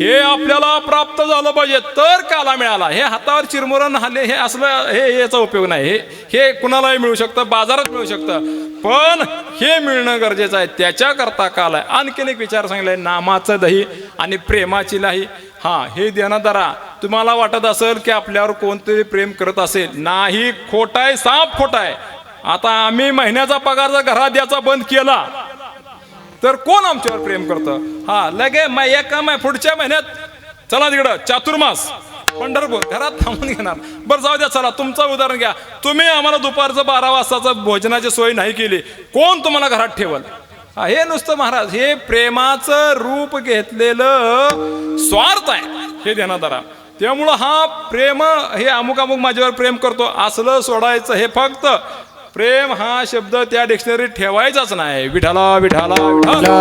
हे आपल्याला प्राप्त झालं पाहिजे तर काला मिळाला हे हातावर चिरमुरण हल्ले हे असलं हे याचा उपयोग नाही हे कुणालाही मिळू शकतं बाजारात मिळू शकतं पण हे मिळणं गरजेचं आहे त्याच्याकरता काल आहे आणखीन एक विचार सांगितलाय नामाचं दही आणि प्रेमाची लाही हा हे ध्यानात धरा तुम्हाला वाटत असेल की आपल्यावर कोणतरी प्रेम करत असेल नाही खोटाय साप खोटाय आता आम्ही महिन्याचा पगार जर घरात द्यायचा बंद केला तर कोण आमच्यावर प्रेम करतं हा लगे पुढच्या महिन्यात चला तिकडं चातुर्मास पंढरपूर घरात थांबून घेणार बरं जाऊ द्या चला तुमचं उदाहरण घ्या तुम्ही आम्हाला दुपारचं 12 वाजताचं भोजनाची सोय नाही केली कोण तुम्हाला घरात ठेवल हे नुसतं महाराज हे प्रेमाचं रूप घेतलेलं स्वार्थ आहे हे ध्यानात धरा. त्यामुळं हा प्रेम हे अमुक अमुक माझ्यावर प्रेम करतो असलं सोडायचं. हे फक्त प्रेम हा शब्द त्या डिक्शनरीत ठेवायचाच नाही. विठाला विठाला विठाला.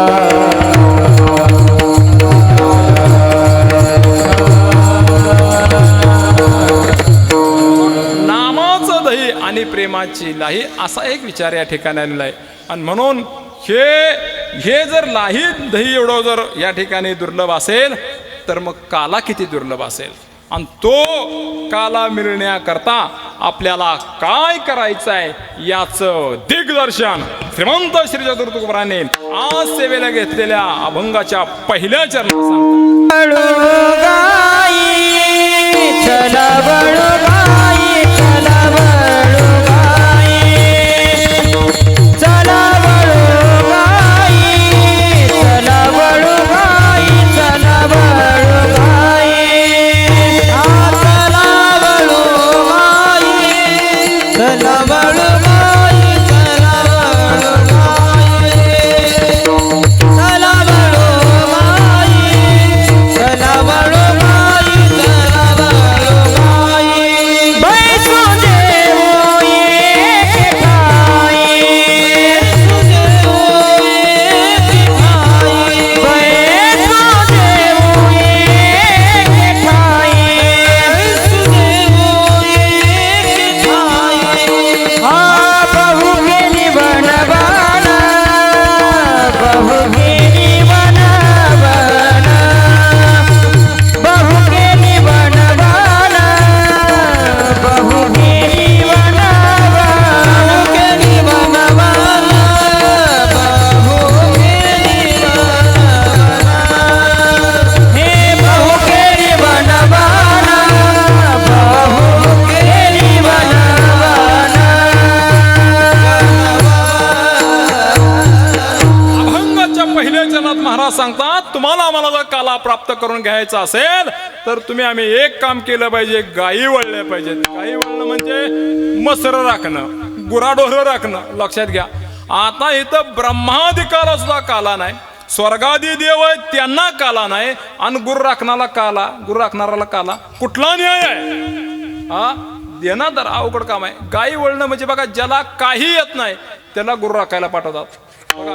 नामाचं दही आणि प्रेमाची लाही असा एक विचार या ठिकाणी आलेला आहे. आणि म्हणून हे जर लाही दही एवढं जर या ठिकाणी दुर्लभ असेल तर मग काला किती दुर्लभ असेल. आणि तो काला मिळण्याकरता आपल्याला काय करायचं आहे याचं दिग्दर्शन श्रीमंत श्री चतुर्थ तुकोबाराने आज सेवेला घेतलेल्या अभंगाच्या पहिल्या चरणात सांगतात तुम्हाला आम्हाला जर काला प्राप्त करून घ्यायचा असेल तर आम्ही एक काम केलं पाहिजे. गायी वळल्या पाहिजेत. गायी वळणं म्हणजे मसर राखणं, गुराढोर राखणं. लक्षात घ्या आता इथं ब्रह्माधिकाला सुद्धा काला नाही, स्वर्गादी देव आहेत त्यांना काला नाही, आणि गुरु राखणाराला काला कुठला न्याय आहे हा देणार. तर अवघड काम आहे. गायी वळणं म्हणजे बघा ज्याला काही येत नाही त्याला गुरु राखायला पाठवतात. बघा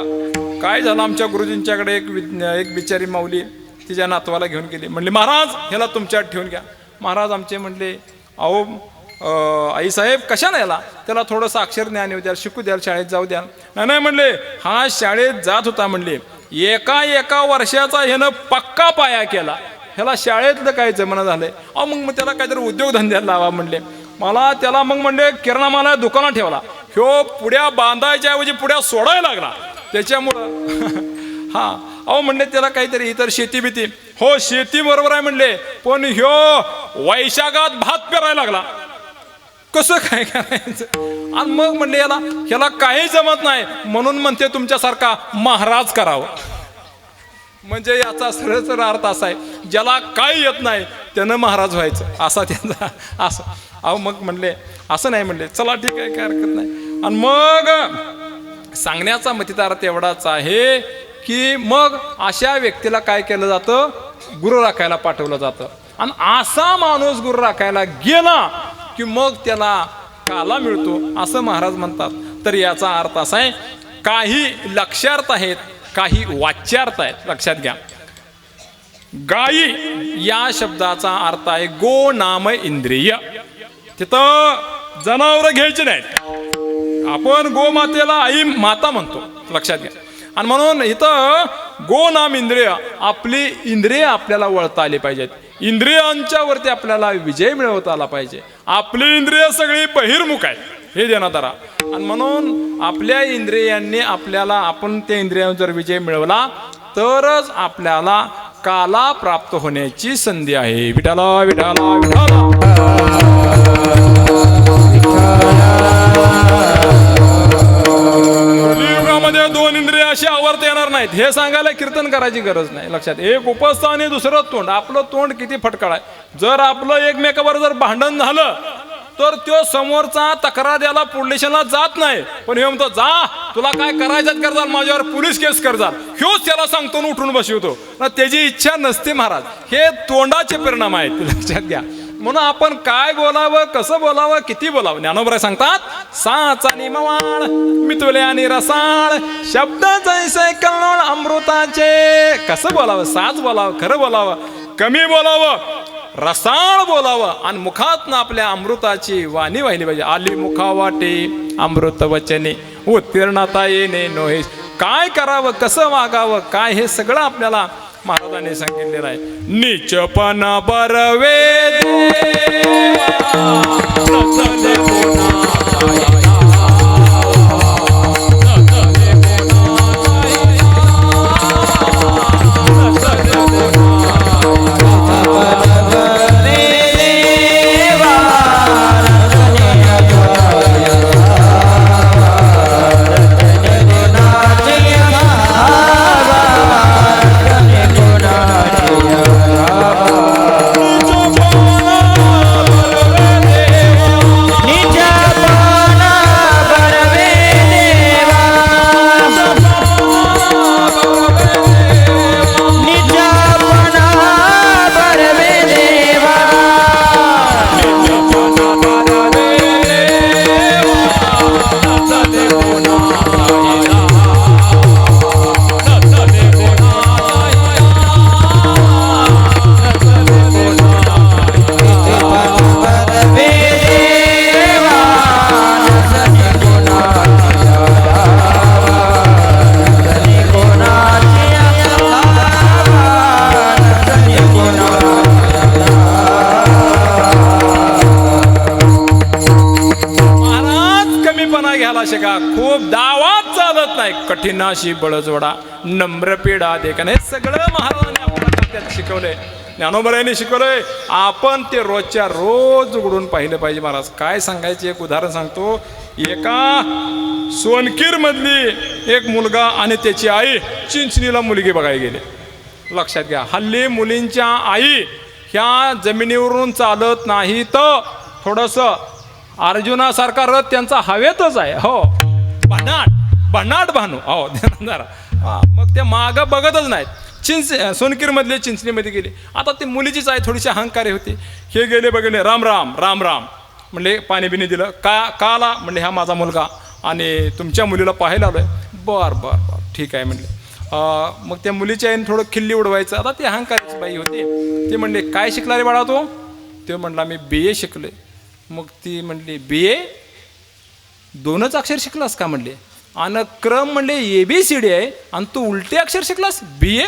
काय झालं आमच्या गुरुजींच्याकडे एक बिचारी माऊली तिच्या नातवाला घेऊन गेली. म्हणली महाराज ह्याला तुमच्यात ठेवून घ्या. महाराज आमचे म्हणले अहो आईसाहेब कशाला याला, त्याला थोडंसं अक्षर ज्ञान येऊ द्या, शिकू द्याल, शाळेत जाऊ द्या. नाही म्हणले हा शाळेत जात होता म्हणले, एका वर्षाचा ह्यानं पक्का पाया केला, ह्याला शाळेतलं काय जमणं झालंय. अहो मग त्याला काहीतरी उद्योगधंद्याला लावा म्हणले. मला त्याला मग म्हणले किराणा माला दुकानात ठेवला. ह्यो पुढ्या बांधायच्या ऐवजी पुढ्या सोडायला लागला त्याच्यामुळं हा. अहो म्हणले त्याला काहीतरी इतर शेती भीती. हो शेती बरोबर आहे म्हणले, पण ह्यो वैशाखात भात पेरायला लागला. कसं काय करायचं. आणि मग म्हणले ह्याला काही जमत नाही म्हणून म्हणते तुमच्यासारखा महाराज करावं. म्हणजे याचा सरळ अर्थ असा आहे ज्याला काही येत नाही त्यानं महाराज व्हायचं असा त्यांचा असं. अहो मग म्हणले असं नाही म्हणले, चला ठीक आहे काय हरकत नाही. आणि मग सांगण्याचा मतितार्थ एवढाच आहे की मग अशा व्यक्तीला काय केलं जातं, गुरु राखायला पाठवलं जातं. आणि असा माणूस गुरु राखायला गेला की मग त्याला काला मिळतो असं महाराज म्हणतात. तर याचा अर्थ असा आहे काही लक्ष्यार्थ आहेत, काही वाच्यार्थ आहेत. लक्षात घ्या गायी या शब्दाचा अर्थ आहे गो नाम इंद्रिय. तिथं जनावर घ्यायची नाहीत. आपण गोमातेला आई माता म्हणतो. लक्षात घ्या. आणि म्हणून इथं गो नाम इंद्रिय, आपली इंद्रिय आपल्याला वळता आली पाहिजेत. इंद्रियांच्या वरती आपल्याला विजय मिळवता आला पाहिजे. आपली इंद्रिय सगळी बहिर्मुख आहेत हे देण्यात आला. आणि म्हणून आपल्या इंद्रियांनी आपल्याला आपण त्या इंद्रियांवर जर विजय मिळवला तरच आपल्याला काला प्राप्त होण्याची संधी आहे. विठाला विठाला विठाला. युगामध्ये दोन इंद्रिय अशी आवर्त येणार नाहीत हे सांगायला कीर्तन करायची गरज नाही. लक्षात, एक उपस्थ आणि दुसरं तोंड. आपलं तोंड किती फटकळ आहे. जर आपलं एकमेकावर जर भांडण झालं तर तो समोरचा तक्रार द्यायला पोलीस स्टेशनला जात नाही, पण हे म्हणतो जा तुला काय करायचं कर, माझ्यावर पोलीस केस कर, ह्योच त्याला सांगतो आणि उठून बसवतो. त्याची इच्छा नसते महाराज. हे तोंडाचे परिणाम आहेत, लक्षात घ्या. म्हणून आपण काय बोलावं, कसं बोलावं, किती बोलावं. ज्ञानोबराय सांगतात साचा निमवाळ मितुले आणि रसाळ शब्द जैसे कल्लोळ अमृताचे. कसं बोलावं, साच बोलावं, खरं बोलावं, कमी बोलावं, रसाळ बोलावं आणि मुखातनं आपल्या अमृताची वाणी वाहिली पाहिजे. आली मुखा वाटे अमृत वचने उत्तीर्णता येणे नोहे. काय करावं, कसं वागावं, काय हे सगळं आपल्याला महाराजांनी सांगितलेलं आहे. नीचपणा बरवे शिका. खूप दावात चालत नाही, कठीणाशी बळजोडा नम्र पेढा देखा. हे सगळं महाराजांनी आपल्याला त्यात शिकवलंय, ज्ञानोबरायांनी शिकवलंय. आपण ते रोजच्या रोज उघडून पाहिलं पाहिजे. महाराज काय सांगायचे, एक उदाहरण सांगतो. एका सोनकीर मधली एक मुलगा आणि त्याची आई चिंचणीला मुलगी बघायला गेले. लक्षात घ्या, हल्ली मुलींच्या आई ह्या जमिनीवरून चालत नाही, तर थोडंसं अर्जुनासारखा रथ त्यांचा हवेतच आहे. हो, भन्नाट भानू. हो जरा मग ते मागं बघतच नाहीत. सोनकीर मधले चिंचणीमध्ये गेले. आता ती मुलीचीच आहे, थोडीशी अहंकारी होती. हे गेले बघले, राम राम राम राम म्हणले, पाणी बिणी दिलं. का आला म्हणले, हा माझा मुलगा आणि तुमच्या मुलीला पाहायला आलोय. बर बर बर ठीक आहे म्हणले. मग त्या मुलीच्या आईने थोडं खिल्ली उडवायचं. आता ती अहंकारीची बाई होती. ते म्हणले, काय शिकला रे बाळा तो? ते म्हणला, मी BA शिकले. मग ती म्हणली, BA 2च अक्षर शिकलास का म्हणले, आणि क्रम म्हणले ABCD आहे आणि तू उलटे अक्षर शिकलास BA.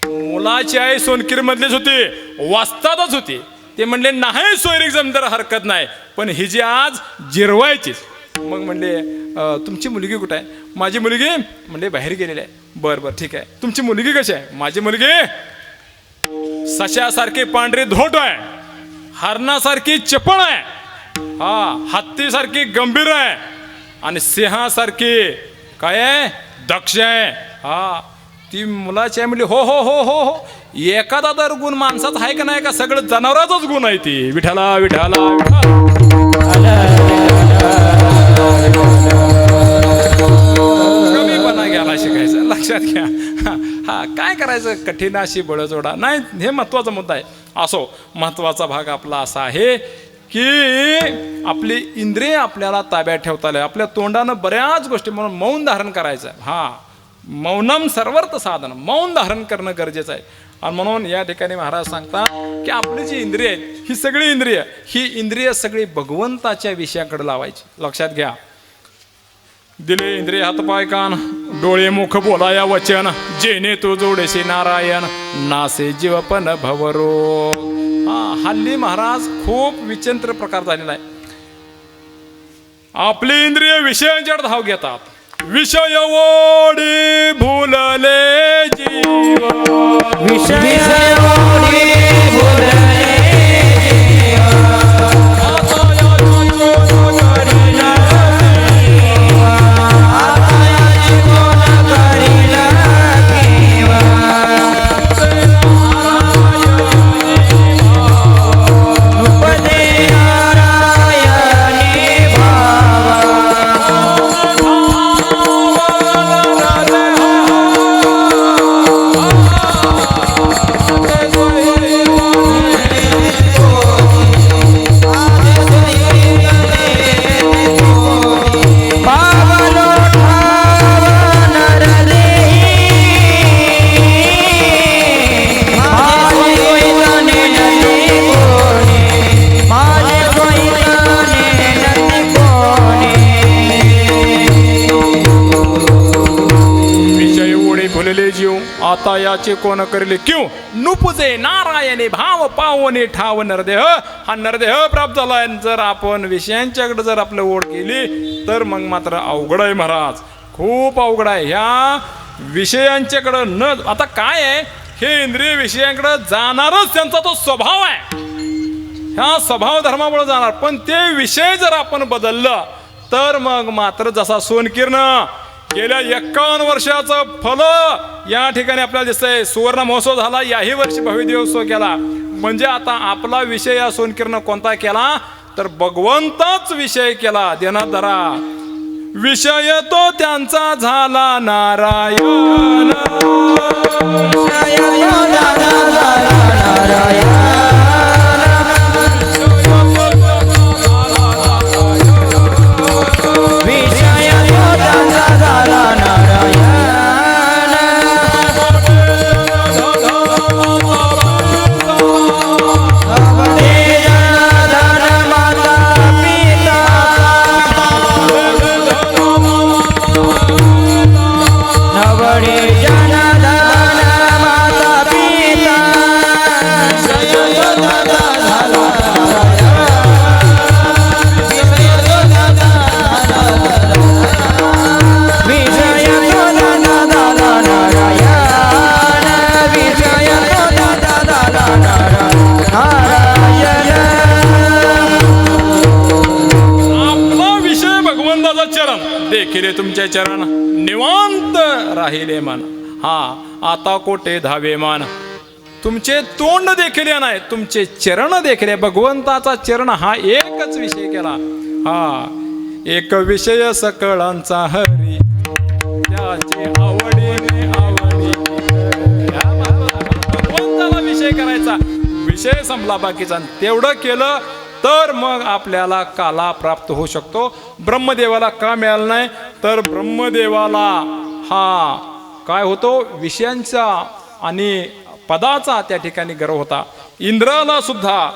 मुलाची आई सोनकीर मधलीच होती, वाचतातच होती. ते म्हणले, नाही सोयरीक जमदार हरकत नाही, पण ही जी आज जिरवायचीच. मग म्हणले, तुमची मुलगी कुठं आहे? माझी मुलगी म्हणले बाहेर गेलेली आहे. बरं बरं ठीक आहे. तुमची मुलगी कशी आहे? माझी मुलगी सशासारखी पांढरी धोट आहे, हरणासारखी चपळ आहे, हत्तीसारखी गंभीर आहे आणि सिंहासारखी काय आहे, दक्ष आहे. ती मुलाची आहे म्हणली, हो हो हो हो हो. एखादा तर गुण माणसाचा आहे का नाही, का सगळं जनावराचाच गुण आहे. ती विठाला विठाला कमीपणा घ्यायला शिकायचं. लक्षात घ्या. काय करायचं, कठीणाशी बळजोडा नाही. हे महत्वाचा मुद्दा आहे. असो, महत्वाचा भाग आपला असा आहे की आपली इंद्रिय आपल्याला ताब्यात ठेवता आले. आपल्या तोंडानं बऱ्याच गोष्टी, म्हणून मौन धारण करायचं. मौनम सर्वर्थ साधन, मौन धारण करणं गरजेचं आहे. आणि म्हणून या ठिकाणी महाराज सांगतात की आपली जी इंद्रिय आहेत, ही इंद्रिय सगळी भगवंताच्या विषयाकडे लावायची. लक्षात घ्या. दिले इंद्रिय हातपाय कान, डोळे मुख बोलाया वचन, जेणे तो जोडेसे नारायण, नासे जीवपन भवरो. हल्ली महाराज खूप विचित्र प्रकार झालेला आहे. आपली इंद्रिय विषयांच्या धाव घेतात. विषय ओढी भुलले जीव, विषय ओढी भुलले नारायण आता याचे कोण करेल क्यू नुपुजे नारायणे भाव पावने ठाव नरदेह हा नरदेह प्राप्त झालाय. जर आपण विषयांच्याकडे जर आपलं ओढ केली तर मग मात्र अवघड आहे महाराज, खूप अवघड आहे. ह्या विषयांच्याकडं न आता काय आहे, हे इंद्रिय विषयांकडे जाणारच त्यांचा तो स्वभाव आहे, ह्या स्वभाव धर्मामुळे जाणार. पण ते विषय जर आपण बदललं तर मग मात्र जसा सोनकिरण गेल्या 51 वर्षाचं फल या ठिकाणी आपल्याला दिसतंय. सुवर्ण महोत्सव झाला, याही वर्षी भव्य दिवसोत्सव केला. म्हणजे आता आपला विषय या सोनकिरण कोणता केला तर भगवंताच विषय केला. देना धरा विषय तो त्यांचा झाला नारायण. देखील तुमचे चरण निवांत राहिले मन. हा आता कोठे धावे मान. तुमचे तोंड देखील नाही, तुमचे चरण देखील. भगवंताचा चरण हा एकच विषय केला. हा एक विषय सकळांचा हरी त्याचे आवडीने आवडी. भगवंताला विषय करायचा, विषय संपला बाकीचा. तेवढं केलं तर मग आपल्याला काला प्राप्त होऊ शकतो. ब्रह्मदेवाला का मिळालं नाही तर ब्रह्मदेवाला हा काय होतो विषयांचा आणि पदाचा त्या ठिकाणी गर्व होता. इंद्राला सुद्धा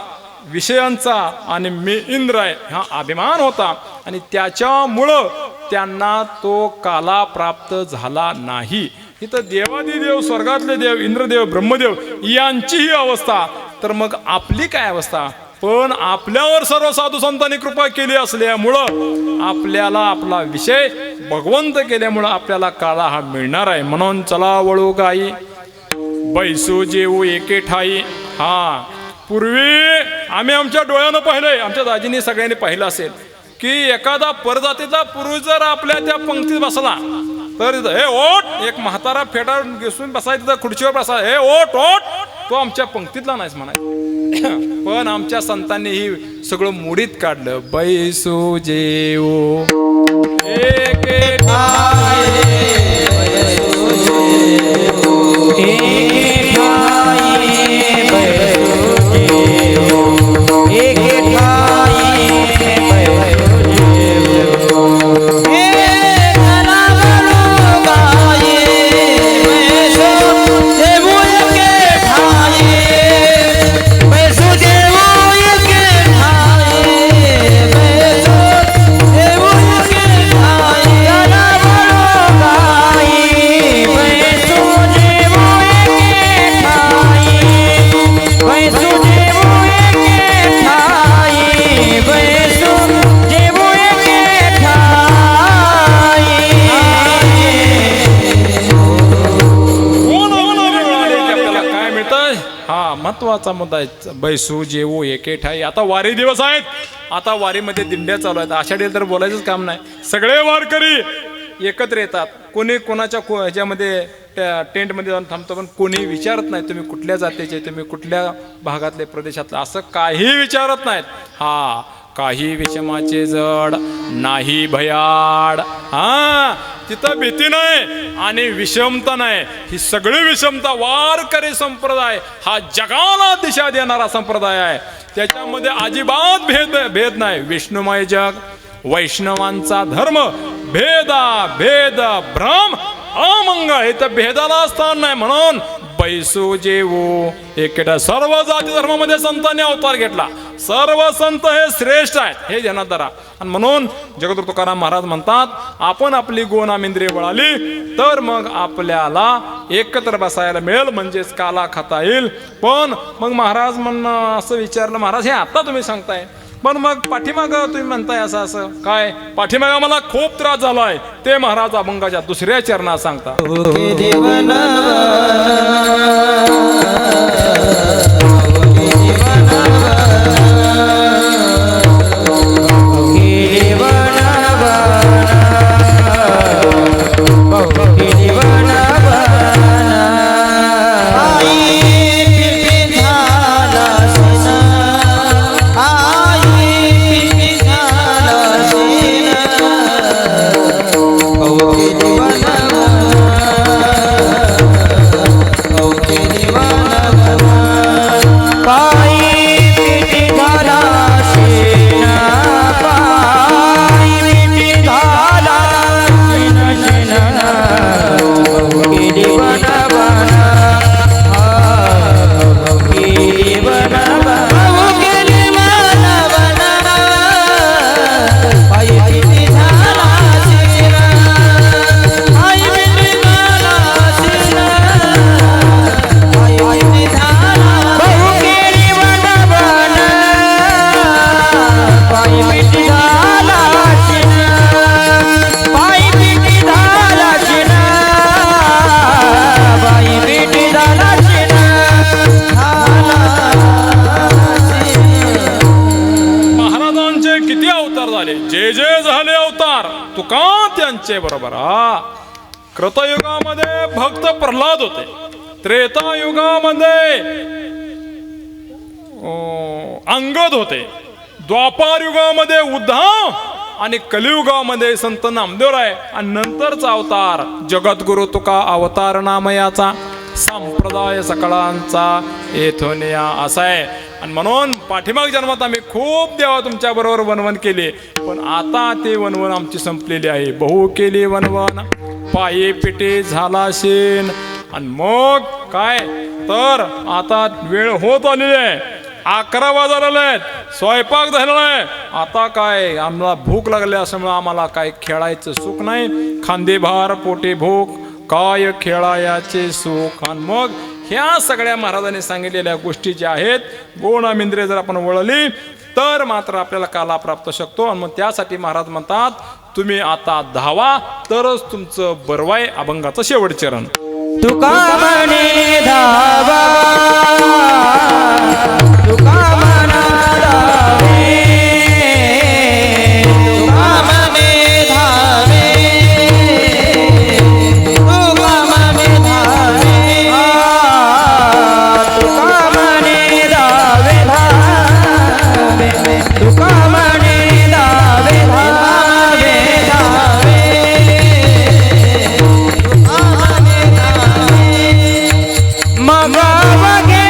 विषयांचा आणि मी इंद्र आहे हा अभिमान होता आणि त्याच्यामुळं त्यांना तो काला प्राप्त झाला नाही. इथं देवादिदेव स्वर्गातले देव इंद्रदेव ब्रह्मदेव यांची ही अवस्था, तर मग आपली काय अवस्था. पण आपल्यावर सर्व साधू संतांनी कृपा केली असल्यामुळं आपल्याला आपला विषय भगवंत केल्यामुळं आपल्याला काळा हा मिळणार आहे. म्हणून चला वळू गाई बैसू जेऊ एके ठाई. हा पूर्वी आम्ही आमच्या डोळ्यानं पाहिलंय, आमच्या दाजींनी सगळ्यांनी पाहिलं असेल की एखादा परजातीचा पुरुष जर आपल्या त्या पंक्तीत बसला तर हे ओट एक म्हातारा फेटा घेसून बसायचा खुर्चीवर बसा, हे ओट ओट तो आमच्या पंक्तीतला नाहीच म्हणायचा. पण आमच्या संतांनी ही सगळं मुडीत काढलं. बैसू जेऊ एके ठाई बैसू जेऊ एके ठाई बैसू जेऊ एके ठाई बैसू जेऊ महत्वाचा मुद्दा आहे. बैसू जेवू एके ठाई. आता वारी दिवस आहेत, आता वारीमध्ये दिंड्या चालू आहेत. आषाढी तर बोलायचंच काम नाही. सगळे वारकरी एकत्र येतात. कोणी कोणाच्या ह्याच्यामध्ये टेंटमध्ये जाऊन थांबतो, पण कोणी विचारत नाही तुम्ही कुठल्या जातीचे, तुम्ही कुठल्या भागातले प्रदेशातले, असं काही विचारत नाहीत. हा काही विषमाचे जड नाही भयाड. हा तिथं भीती नाही आणि विषमता नाही. ही सगळी विषमता वारकरी संप्रदाय हा जगाला दिशा देणारा संप्रदाय आहे. त्याच्यामध्ये अजिबात भेद नाही. विष्णुमय जग वैष्णवांचा धर्म भेदा भेद भ्रम अमंगळ हे तर भेदाला स्थान नाही. म्हणून बैसू जेवू एकेटा. सर्व जाती धर्मामध्ये संतांनी अवतार घेतला. सर्व संत हे श्रेष्ठ आहेत हे ध्यानात धरा. आणि म्हणून जगद्गुरू तुकाराम महाराज म्हणतात, आपण आपली गोनामिंद्रिय वळाली तर मग आपल्याला एकत्र बसायला मिळेल, म्हणजेच काला खाता येईल. पण मग महाराज म्हणणं असं विचारलं, महाराज हे आता तुम्ही सांगताय, पण मग पाठीमाग तुम्ही म्हणताय असं असं काय? पाठीमाग मला खूप त्रास झालाय, ते महाराज अभंगाच्या दुसऱ्या चरणात सांगता. जे जे झाले अवतार तुका त्यांचे बरोबर. कृतयुगामध्ये भक्त प्रल्हाद होते, त्रेतायुगामध्ये अंगद होते, द्वापार युगामध्ये उद्धव आणि कलियुगामध्ये संत नामदेवराय आणि नंतरचा अवतार जगद्गुरु तुका अवतार नामयाचा संप्रदाय सकळांचा येथोनिया असा आहे. आणि म्हणून पाठीमाग जन्मात आम्ही खूप देवा तुमच्या बरोबर वनवन केले, पण आता ते वनवन आमची संपलेली आहे. बहु केली वनवन पायी पिटे झाला शेन. आणि मग काय तर आता वेळ होत आलेली आहे, 11 वाजलेले आहेत, स्वयंपाक झालेला आहे. आता काय आम्हाला भूक लागली असल्यामुळे आम्हाला काय खेळायचं सुख नाही. खांदे भार पोटे भूक काय खेळायाचे सुख. आणि मग ह्या सगळ्या महाराजांनी सांगितलेल्या गोष्टी ज्या आहेत, गोनामिंद्रिय जर आपण वळली तर मात्र आपल्याला काला प्राप्त शकतो. आणि मग त्यासाठी महाराज म्हणतात, तुम्ही आता धावा तरच तुमचं बरवाय. अभंगाचं शेवट चरण. तुका म्हणे धावा, तुका म्हणा धावे, तुका म्हणे धावे, तुका म्हणे धावे, तुका म्हणे धावे धावे, तुका म्हणे धावे धावे धावे, मग बघे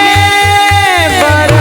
बर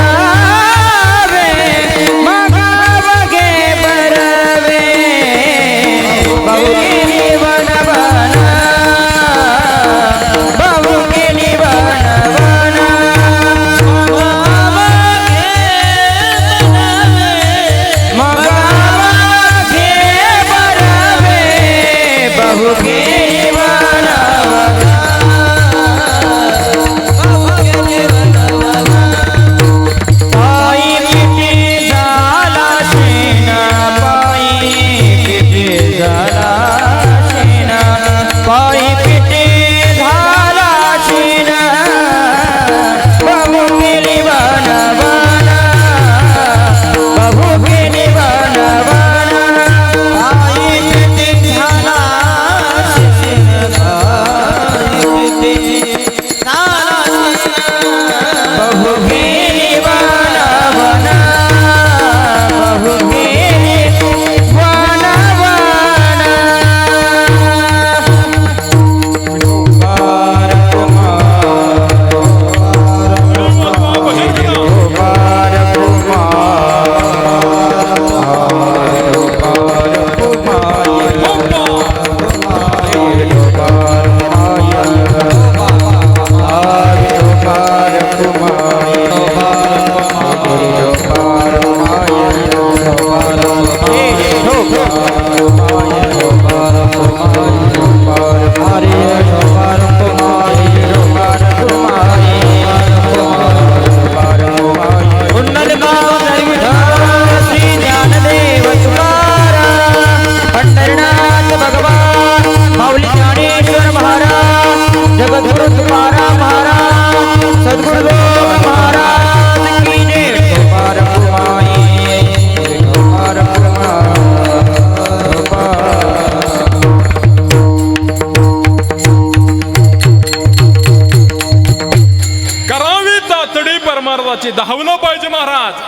महाराज.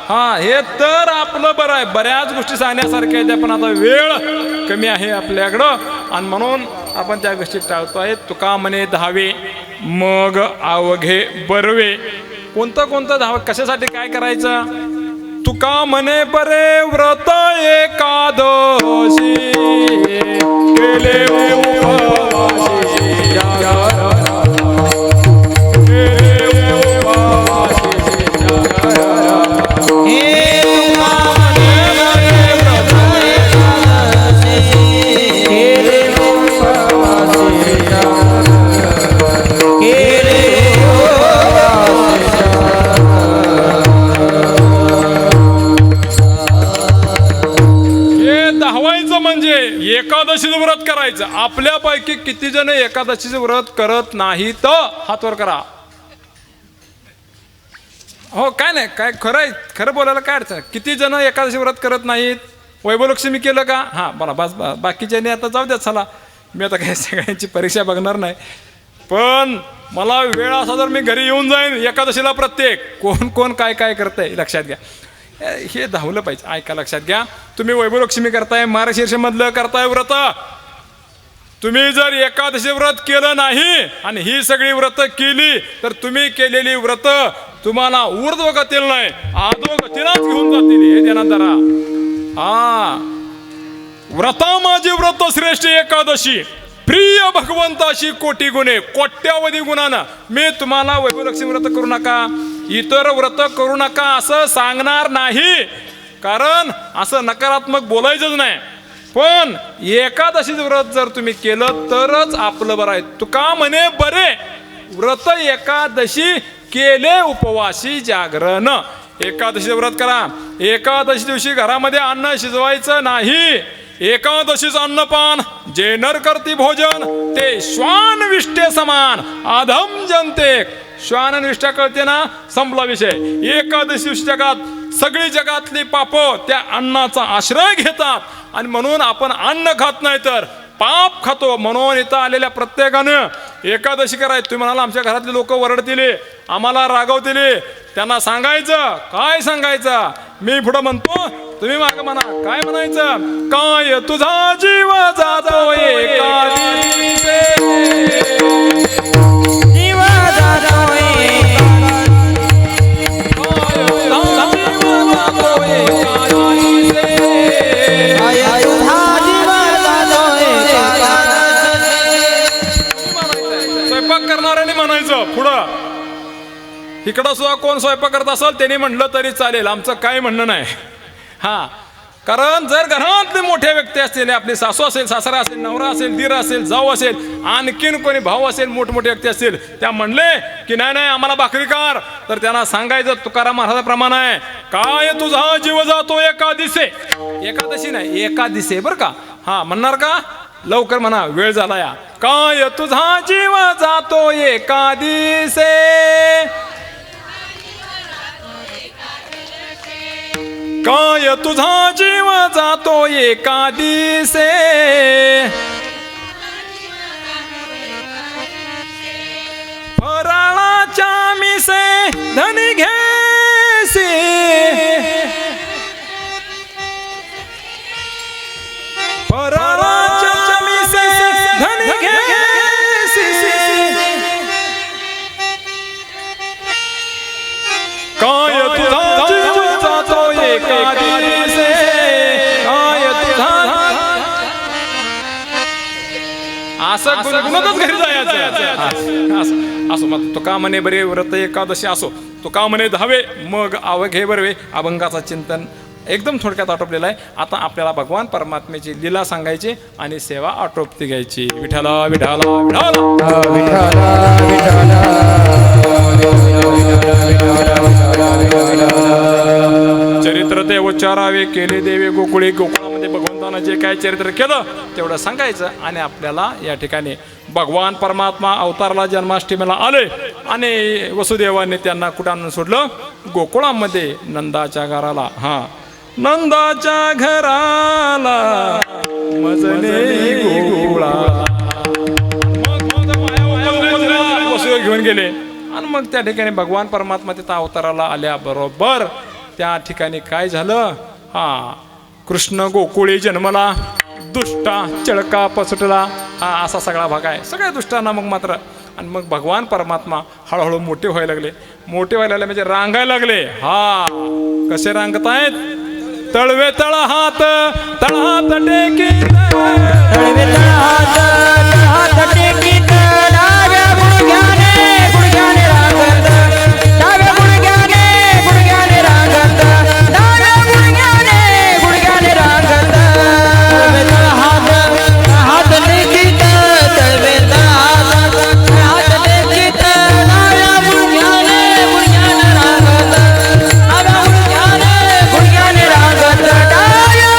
हा, हे तर आपलं बरं आहे. बऱ्याच गोष्टी सांगण्यासारख्या आहेत, पण आता वेळ कमी आहे आपल्याकडं आणि म्हणून आपण त्या गोष्टी टाळतोय. तुका म्हणे धावे मग अवघे बरवे. कोणतं धाव, कशासाठी काय करायचं? तुका म्हणे बरे व्रत एकादशी केले उपवासी जागरण. म्हणजे एकादशीचं व्रत करायचं. आपल्यापैकी किती जण एकादशीचं व्रत करत नाहीत? हात वर करा. हो, काय नाही, काय खरं बोलायला काय अडचण. किती जण एकादशी व्रत करत नाहीत? वैभवलक्ष्मी केलं का? हा, बरं, बस. बाकीच्याने आता जाऊ द्या, चला. मी आता काही सगळ्यांची परीक्षा बघणार नाही, पण मला वेळ असा जर मी घरी येऊन जाईन एकादशीला प्रत्येक कोण कोण काय काय करतंय लक्षात घ्या. हे धावलं पाहिजे. ऐका, लक्षात घ्या. तुम्ही वैभवलक्ष्मी करताय, मार्गशीर्षमधलं करताय व्रत. तुम्ही जर एकादशी व्रत केलं नाही आणि ही सगळी व्रत केली तर तुम्ही केलेली व्रत तुम्हाला ऊर्ध्वगतीला नाही, अधोगतीलाच घेऊन जातील. हे ध्यानात धरा. हा, व्रता माझी व्रत श्रेष्ठ एकादशी, प्रिय भगवंताशी कोटी गुणे, कोट्यावधी गुणानं मी तुम्हाला वैभवलक्ष्मी व्रत करू नका, इतर व्रत करू नका असं सांगणार नाही, कारण असं नकारात्मक बोलायचंच नाही. पण एकादशीचं व्रत जर तुम्ही केलं तरच आपलं बरं आहे. तुका म्हणे बरे व्रत एकादशी केले उपवासी जागरण. एकादशीचं व्रत करा. एकादशी दिवशी घरामध्ये अन्न शिजवायचं नाही. एकादशीचं अन्नपान जे नर करती भोजन ते श्वान विष्टे समान अधम जनते. श्वान आणि विष्ठा कळते ना, संपला विषय. एकादशी दिवशी जगात सगळी जगातली पाप त्या अन्नाचा आश्रय घेतात आणि म्हणून आपण अन्न खात नाही तर पाप खातो. म्हणून इथं आलेल्या प्रत्येकानं एकादशी करायची. तुम्ही म्हणाला आमच्या घरातले लोक वरडतील, आम्हाला रागवतील, त्यांना सांगायचं. काय सांगायचं? मी पुढं म्हणतो, तुम्ही मागं म्हणा. काय म्हणायचं? काय तुझा जीव जातो एकादशीचे, जीव जातो स्वयंपाक करणाऱ्याने म्हणायचं पुढं. इकडं सुद्धा कोण स्वयंपाक करत असेल त्यांनी म्हणलं तरी चालेल, आमचं काही म्हणणं नाही. हा, कारण जर घरातले मोठ्या व्यक्ती असतील, आपली सासू असेल, सासरा असेल, नवरा असेल, दीर असेल, जाऊ असेल, आणखीन कोणी भाऊ असेल, मोठमोठे व्यक्ती असतील, त्या म्हणले की नाही नाही आम्हाला भाकरी कर, तर त्यांना सांगायचं तुकाराम महाराजाप्रमाणे आहे, काय तुझा जीव जातो एकादशी. एकादशी नाही, एकादशी बरं का. हा, म्हणणार का? लवकर म्हणा, वेळ झाला या. काय तुझा जीव जातो एकादशी, काय तुझा जीव जातो एकादशी, फराळाच्या मिसे धनी घेसी, फराळाच्या मिसे धनी घेसी, काय तुझा जीव जातो एकादशी, काय तुझा. असं गुणगुणतच घरी जायचं. असो मग तुका म्हणे बरे व्रत एकादशी असो, तुका म्हणे धावे मग अवघे बरवे. अभंगाचा चिंतन एकदम थोडक्यात आटोपलेला आहे. आता आपल्याला भगवान परमात्म्याची लीला सांगायची आणि सेवा आटोपती घ्यायची. विठाला विठाला चरित्र ते उच्चारावे केले देवे गोकुळे. गोकुळामध्ये भगवंतानं जे काय चरित्र केलं तेवढं सांगायचं. आणि आपल्याला या ठिकाणी भगवान परमात्मा अवतारला जन्माष्टमीला आले आणि वसुदेवाने त्यांना कुठं आणून सोडलं? गोकुळामध्ये नंदाच्या घराला. हा, नंदाच्या घराला मजले गोकुळा. वसुदेव घेऊन गेले आणि मग त्या ठिकाणी भगवान परमात्मा तिथं अवताराला आल्याबरोबर त्या ठिकाणी काय झालं, हा कृष्ण गोकुळी जन्मला, दुष्टा चळका पसुटला, हा असा सगळा भाग आहे. सगळ्या दुष्टांना मग मात्र, आणि मग भगवान परमात्मा हळूहळू मोठे व्हायला लागले. मोठे व्हायला लागले म्हणजे रांगायला लागले. हा कसे रांगतायत, तळवे तळ हात तळहात टेकीत, तळवे तळहात तळहात टेकीत, डाव्या गुडघ्याने रांगत, डाव्या गुडघ्याने रांगत, डाव्या गुडघ्याने रांगत. तळवे तळहात तळहात टेकीत, तळवे तळहात तळहात टेकीत, डाव्या गुडघ्याने रांगत, डाव्या गुडघ्याने रांगत, डाव्या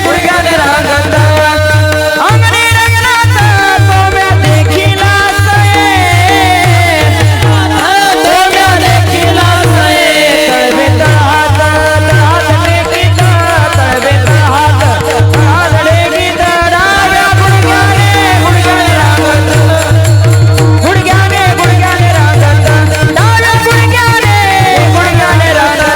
गुडघ्याने रांगत. अंगणी रंगनात तोम्या देखीला तोम्या देखीला तळवे तळहात तळहात टेकीत, तळवे तळहात तळहात टेकीत, डाव्या गुडघ्याने रांगत, गुडघ्याने रांगत, डाव्या गुडघ्याने रांगत.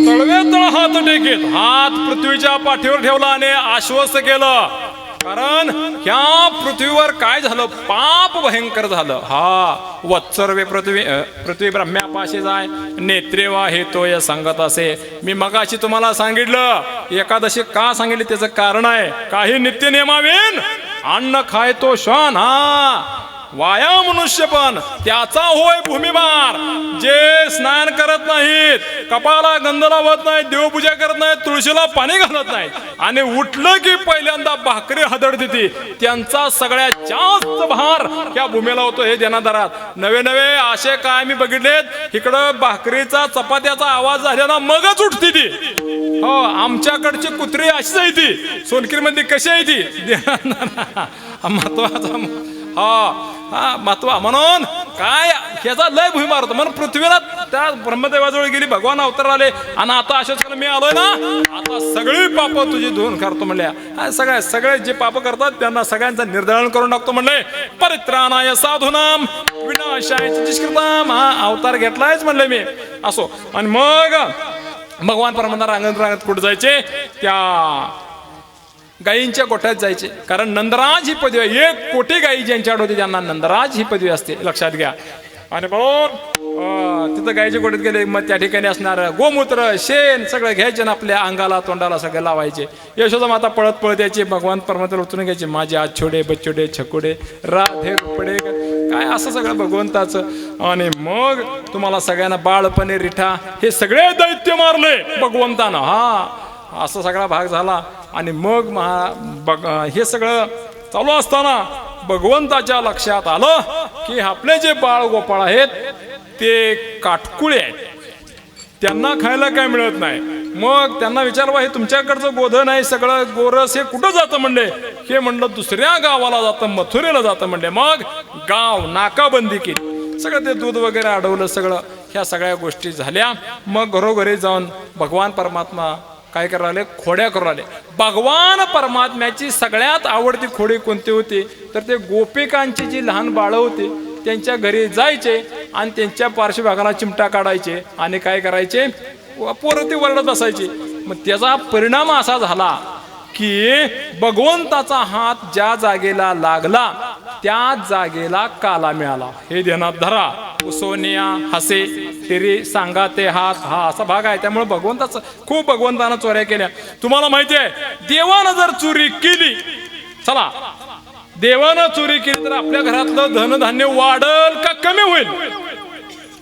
तळवे तळ हात टेकीत, हात पृथ्वीच्या पाठीवर ठेवला आणि आश्वस्त केलं. कारण ह्या पृथ्वीवर काय झालं, पाप भयंकर झालं. हा वत्सर्वे पृथ्वी ब्रह्म्यापाशी जाय, नेत्रे वा हे तो या सांगत असे. मी मगाशी तुम्हाला सांगितलं एकादशी का सांगितली, त्याचं कारण आहे. काही नित्य नियमावीन अन्न खाय तो श्वान, हा वाया मनुष्य पण त्याचा होय भूमिभार. जे स्नान करत नाहीत, कपाळाला गंध लावत नाहीत, देवपूजा करत नाहीत, तुळशीला पाणी घालत नाहीत, आणि उठलं की पहिल्यांदा भाकरी हदडते, त्यांचा सगळ्यात जास्त भार या भूमीला होतो. हे जनाधारात नवे नवे असे काय मी बघितलेत, इकडं भाकरीचा चपात्याचा आवाज झाल्याना मगच उठती ती. हो, आमच्याकडची कुत्री अशीच आहे ती. सोनकीर मध्ये कशी आहे ती, महत्वाचा महत्वा. म्हणून काय ह्याचा लय भूमिभार होतो. म्हणून पृथ्वीला त्या ब्रह्मदेवाजवळ गेली, भगवान अवतार आले, आणि आता अशाच मी आलोय ना, आता सगळी पाप तुझी धुवून करतो म्हणल्या. सगळे जे पाप करतात त्यांना सगळ्यांचं निर्दळन करून टाकतो म्हणले. परित्राणाय साधूनाम विनाशाय दुष्कृताम, हा अवतार घेतलायच म्हणले मी. असो, आणि मग भगवान परमात्मा रांगत रांगत कुठे जायचे, त्या गायींच्या गोठ्यात जायचे. कारण नंदराज ही पदवी आहे. 1 कोटी गायी ज्यांच्याकडे होती त्यांना नंदराज ही पदवी असते, लक्षात घ्या. आणि म्हणून तिथं गायीच्या गोठ्यात गेले, मग त्या ठिकाणी असणार गोमूत्र शेण सगळं घ्यायचे ना, आपल्या अंगाला तोंडाला सगळं लावायचे. यशोदा माता पळत पळत यायची, भगवान परमात्मा उचलून घ्यायचे. माझे आज छोडे बच्चोडे छकुडे राधे रुपडे, काय असं सगळं भगवंताचं. आणि मग तुम्हाला सगळ्यांना बाळपणे रिठा हे सगळे दैत्य मारले भगवंतानं. हा असा सगळा भाग झाला. आणि मग हे सगळं चालू असताना भगवंताच्या लक्षात आलं की आपले जे बाळ गोपाळ आहेत ते काटकुळे आहेत, त्यांना खायला काय मिळत नाही. मग त्यांना विचारवा, हे तुमच्याकडचं गोधन आहे सगळं गोरस हे कुठं जातं म्हणले. हे म्हणलं दुसऱ्या गावाला जातं, मथुरेला जातं म्हणले. मग गाव नाकाबंदी केली, सगळं ते दूध वगैरे अडवलं सगळं. ह्या सगळ्या गोष्टी झाल्या. मग घरोघरी जाऊन भगवान परमात्मा काय करू लागले, खोड्या करू लागले. भगवान परमात्म्याची सगळ्यात आवडती खोडी कोणती होती, तर ते गोपिकांची जी लहान बाळं होती त्यांच्या घरी जायचे आणि त्यांच्या पार्श्वभागाला चिमटा काढायचे आणि काय करायचे, पोरं ती वरडत बसायची. मग त्याचा परिणाम असा झाला की भगवंताचा हात ज्या जागेला लागला त्या जागेला काला मिळाला. हे ध्यानात धरा. सोनिया हसे तेरी सांगा ते हात, हा असा भाग आहे. त्यामुळे भगवंताचं खूप भगवंतानं चोऱ्या केल्या. तुम्हाला माहिती आहे, देवानं जर चोरी केली, चला देवानं चोरी केली तर आपल्या घरातलं धनधान्य वाढल का कमी होईल?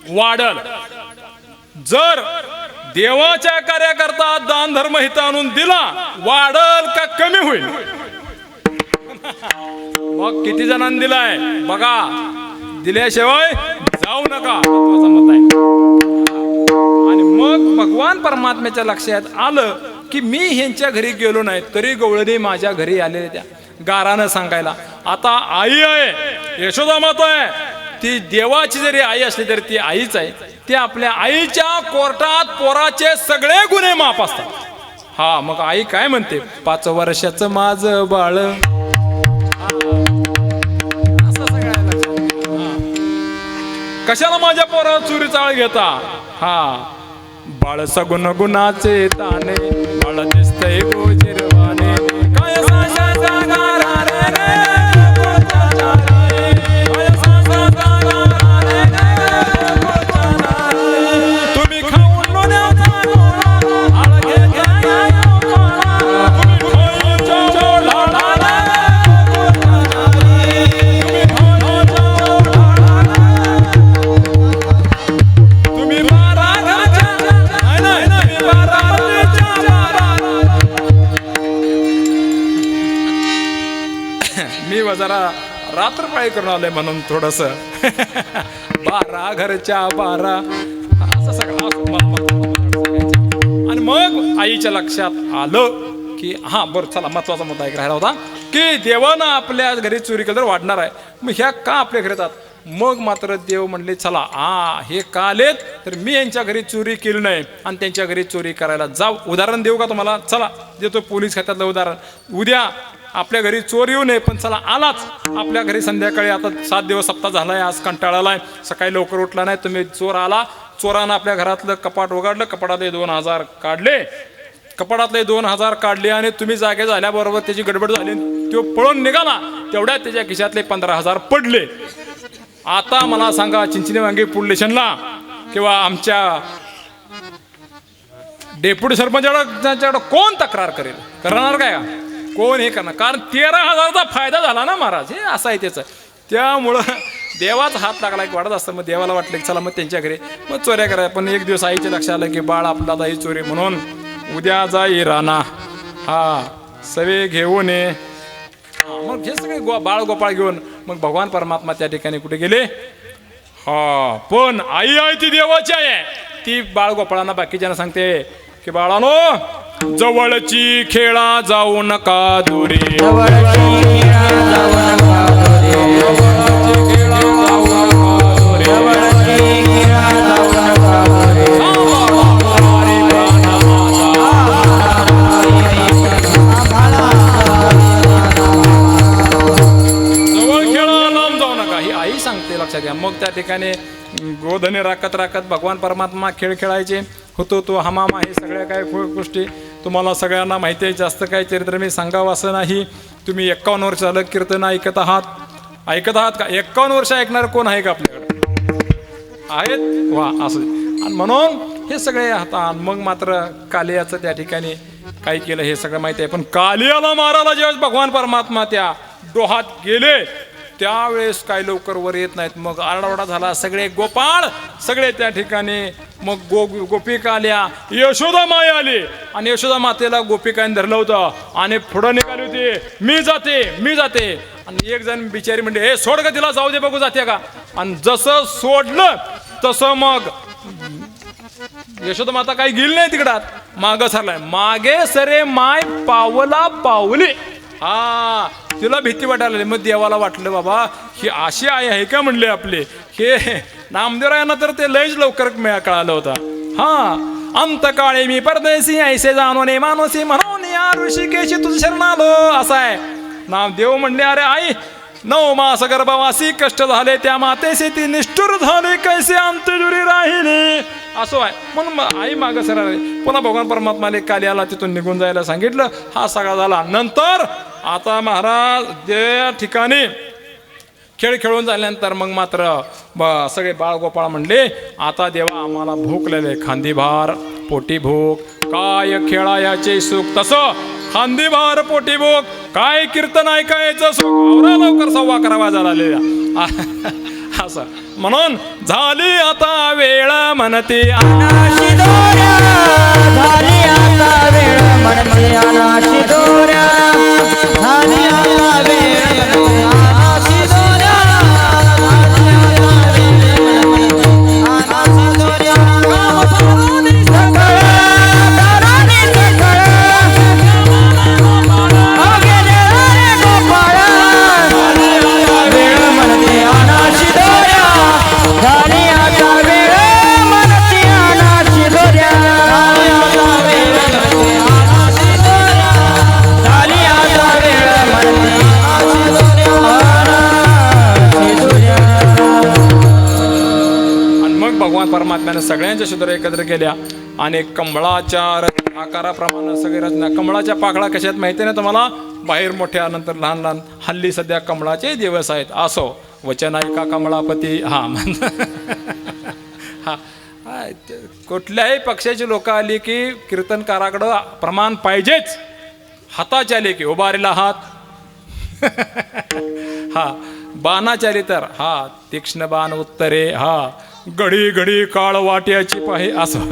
वाढल. जर देवाच्या कार्याकरता दान धर्म हित आणून दिला, वाढल का कमी होईल? मग किती जणांनी दिलाय बघा, दिल्याशिवाय जाऊ नका, महत्वाचा मत आहे. आणि मग भगवान परमात्म्याच्या लक्षात आलं की मी ह्यांच्या घरी गेलो नाही तरी गवळणी माझ्या घरी आलेल्या त्या गारानं सांगायला. आता आई आहे, यशोदा माता आहे, ती देवाची जरी आई असली तरी ती आईच आहे. ती आपल्या आईच्या कोर्टात पोराचे सगळे गुन्हे माफ असतात. हा, मग आई काय म्हणते, 5 वर्षाचं माझं बाळ, असं सगळं कशाला माझ्या पोरावर चोरी चाळ घेता हा बाळ सगुण गुणाचे ताने बाळ दिसतय गोजिरवाने काय साशाचा गारा रे रे गोचारा रे. काय साशाचा गारा रे रे गोचारा रे. तुम्ही खाऊन लोण्याचा गोळा आळ घेता तुम्ही खायच्या ओढाळा गोचारा रे. तुम्ही मी जरा रात्रपाळी करून आलोय म्हणून थोडस 12 घरच्या 12 असं सगळं असं सांगायचं. आणि मग आईच्या लक्षात आलं की हा बरं चला महत्वाचा मुद्दा एक राहिला होता की देवानं आपल्या घरी चोरी केलं तर वाढणार आहे मग ह्या का आपल्या घरी येतात. मग मात्र देव म्हणले चला हे का आलेत तर मी यांच्या घरी चोरी केली नाही आणि त्यांच्या घरी चोरी करायला जाऊ. उदाहरण देऊ का तुम्हाला चला देतो पोलीस खात्यातलं उदाहरण. उद्या आपल्या घरी चोर येऊ नये पण चला आलाच आपल्या घरी संध्याकाळी आता 7 दिवस सप्ताह झालाय आज कंटाळालाय सकाळी लवकर उठला नाही तुम्ही चोर आला चोरानं आपल्या घरातलं कपाट उघडलं कपाटातले 2000 काढले कपाटातले 2000 काढले आणि तुम्ही जागे झाल्याबरोबर त्याची गडबड झाली तो पळून निघाला तेवढ्यात त्याच्या खिशातले 15000 पडले. आता मला सांगा चिंचणी वांगी पोलीस स्टेशनला किंवा आमच्या डेप्युटी सरपंचाकडे कोण तक्रार करेल करणार काय कोण हे करणार कारण 13000चा फायदा झाला ना महाराज हे असं आहे त्याचं. त्यामुळं देवाचा हात लागला एक वाढत असतं मग देवाला वाटलं की चला मग त्यांच्या घरी मग चोऱ्या करायला पण एक दिवस आईच्या लक्षात आलं की बाळ आपला ही चोरी म्हणून उद्या जाई राणा सवे घेऊन ये. मग हे सगळे बाळ गोपाळ घेऊन मग भगवान परमात्मा त्या ठिकाणी कुठे गेले पण आई आहे ती देवाची आहे ती बाळ गोपाळांना बाकीच्यांना सांगते की बाळानो जवळची खेळा जाऊ नका दुरी लक्षात घ्या. मग त्या ठिकाणी गोधने राखत राखत भगवान परमात्मा खेळ खेळायचे होतो तो हमामा हे सगळ्या काय गोष्टी तुम्हाला सगळ्यांना माहिती आहे. जास्त काय चरित्र मी सांगावं असं नाही. तुम्ही 51 वर्ष झालं कीर्तन ऐकत आहात का 51 वर्ष ऐकणार कोण आहे का आपल्याकडे आहेत वा असं. आणि म्हणून हे सगळे आता मग मात्र कालियाचं त्या ठिकाणी काय केलं हे सगळं माहिती आहे. पण कालियाला मारायला ज्यावेळेस भगवान परमात्मा त्या डोहात गेले त्यावेळेस काय लवकर वर येत नाहीत. मग आरडाओरडा झाला सगळे गोपाळ सगळे त्या ठिकाणी मग गोपिका आल्या यशोदा माय आली आणि यशोदा मातेला गोपिकाने धरलं होतं आणि पुढं निघाली होती मी जाते आणि एक जण बिचारी म्हणजे हे सोड का तिला जाऊ दे बघू जाते का. आणि जसं सोडलं तसं मग यशोदा माता काही गेली नाही तिकडात मागं सरलाय मागे सरे माय पावला पावली तिला भीती वाटायला लागली. मग देवाला वाटलं बाबा ही अशी आई आहे का म्हणले आपले हे नामदेवरायांना तर ते लयच लवकर कळालं होतं. अंतकाळी मी परदेशी ऐसे जाणवणे मानसी म्हणून या ऋषिकेशी तुझं शरण आलो असं आहे. नामदेव म्हणले अरे आई 9 मास गर्भवासी कष्ट झाले त्या मातेशी ती निष्ठुर झाली कैसे अंतजुरी राहिली असो आहे. म्हणून आई मागं सरळ पुन्हा भगवान परमात्माने कालियाला तिथून निघून जायला सांगितलं. हा सगळा झाला. नंतर आता महाराज त्या ठिकाणी खेळ खेळून झाल्यानंतर मग मात्र सगळे बाळगोपाळ म्हणले आता देवा आम्हाला भूक लागले खांदी भार पोटी भूक काय खेळायाचे सुख तसं खांदी भार पोटी भूक काय कीर्तन ऐकायचं सुख लवकर 11:15 वाजायला असं म्हणून झाली आता वेळ म्हणते अनाशी दोऱ्या झाली आता वेळ म्हणते अनाशी दोऱ्या झाली आता वेळ म्हणते अनाशी दोऱ्या अनाशी दोऱ्या कामसाराने सगळं दाराने सगळं गेले रे गोपाळ वेळ म्हणते अनाशी दोऱ्या झाली आता वेळ म्हणते अनाशी दोऱ्या झाली आता वेळ म्हणते अनाशी दोऱ्या झाली आता वेळ म्हणते भगवान परमात्म्याने सगळ्यांच्या शुद्र एकत्र केल्या आणि कमळाच्या आकाराप्रमाणे सगळी रचना. कमळाच्या पाकळ्या कशा आहेत माहिती ना तुम्हाला? बाहेर मोठ्या नंतर लहान लहान. हल्ली सध्या कमळाचे दिवस आहेत. असो वचन ऐका कमळापती. हा हा कुठल्याही पक्षाची लोक आली की कीर्तनकाराकडं प्रमाण पाहिजेच. हाताचे आले की उभारलेला हात हा, बाणाचे आले तर हा तीक्ष्ण बाण उत्तरे, हा घडी घडी काळ वाट्याची पाहे. असं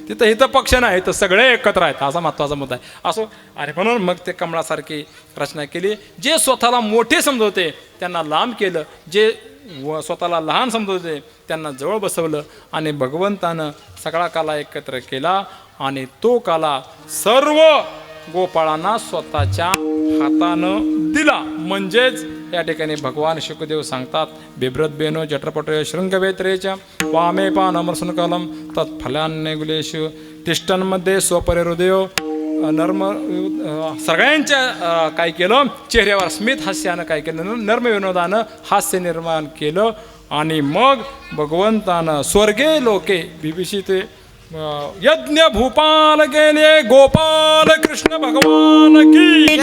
तिथं इथं पक्ष नाही तर सगळे एकत्र आहेत. असा महत्वाचा मुद्दा आहे. असो अरे म्हणून मग ते कमळासारखी रचना केली. जे स्वतःला मोठे समजवते त्यांना लांब केलं, जे स्वतःला लहान समजवते त्यांना जवळ बसवलं आणि भगवंतानं सगळा काला एकत्र केला आणि तो काला सर्व गोपाळांना स्वतःच्या हातानं दिला. म्हणजेच या ठिकाणी भगवान शुकदेव सांगतात बिभ्रत बेनो जठरपटय शृंगवेत्रेच्या वामे पानमर्सुनकालम तत्फलान्य गुलेशु तिष्ठनमध्ये स्वपरिहृदय नर्म. सगळ्यांच्या काय केलं, चेहऱ्यावर स्मित हास्यानं काय केलं, नर्म विनोदानं हास्य निर्माण केलं. आणि मग भगवंतानं स्वर्गे लोके विभीषित यज्ञ भूपाल गेले गोपाल कृष्ण भगवान की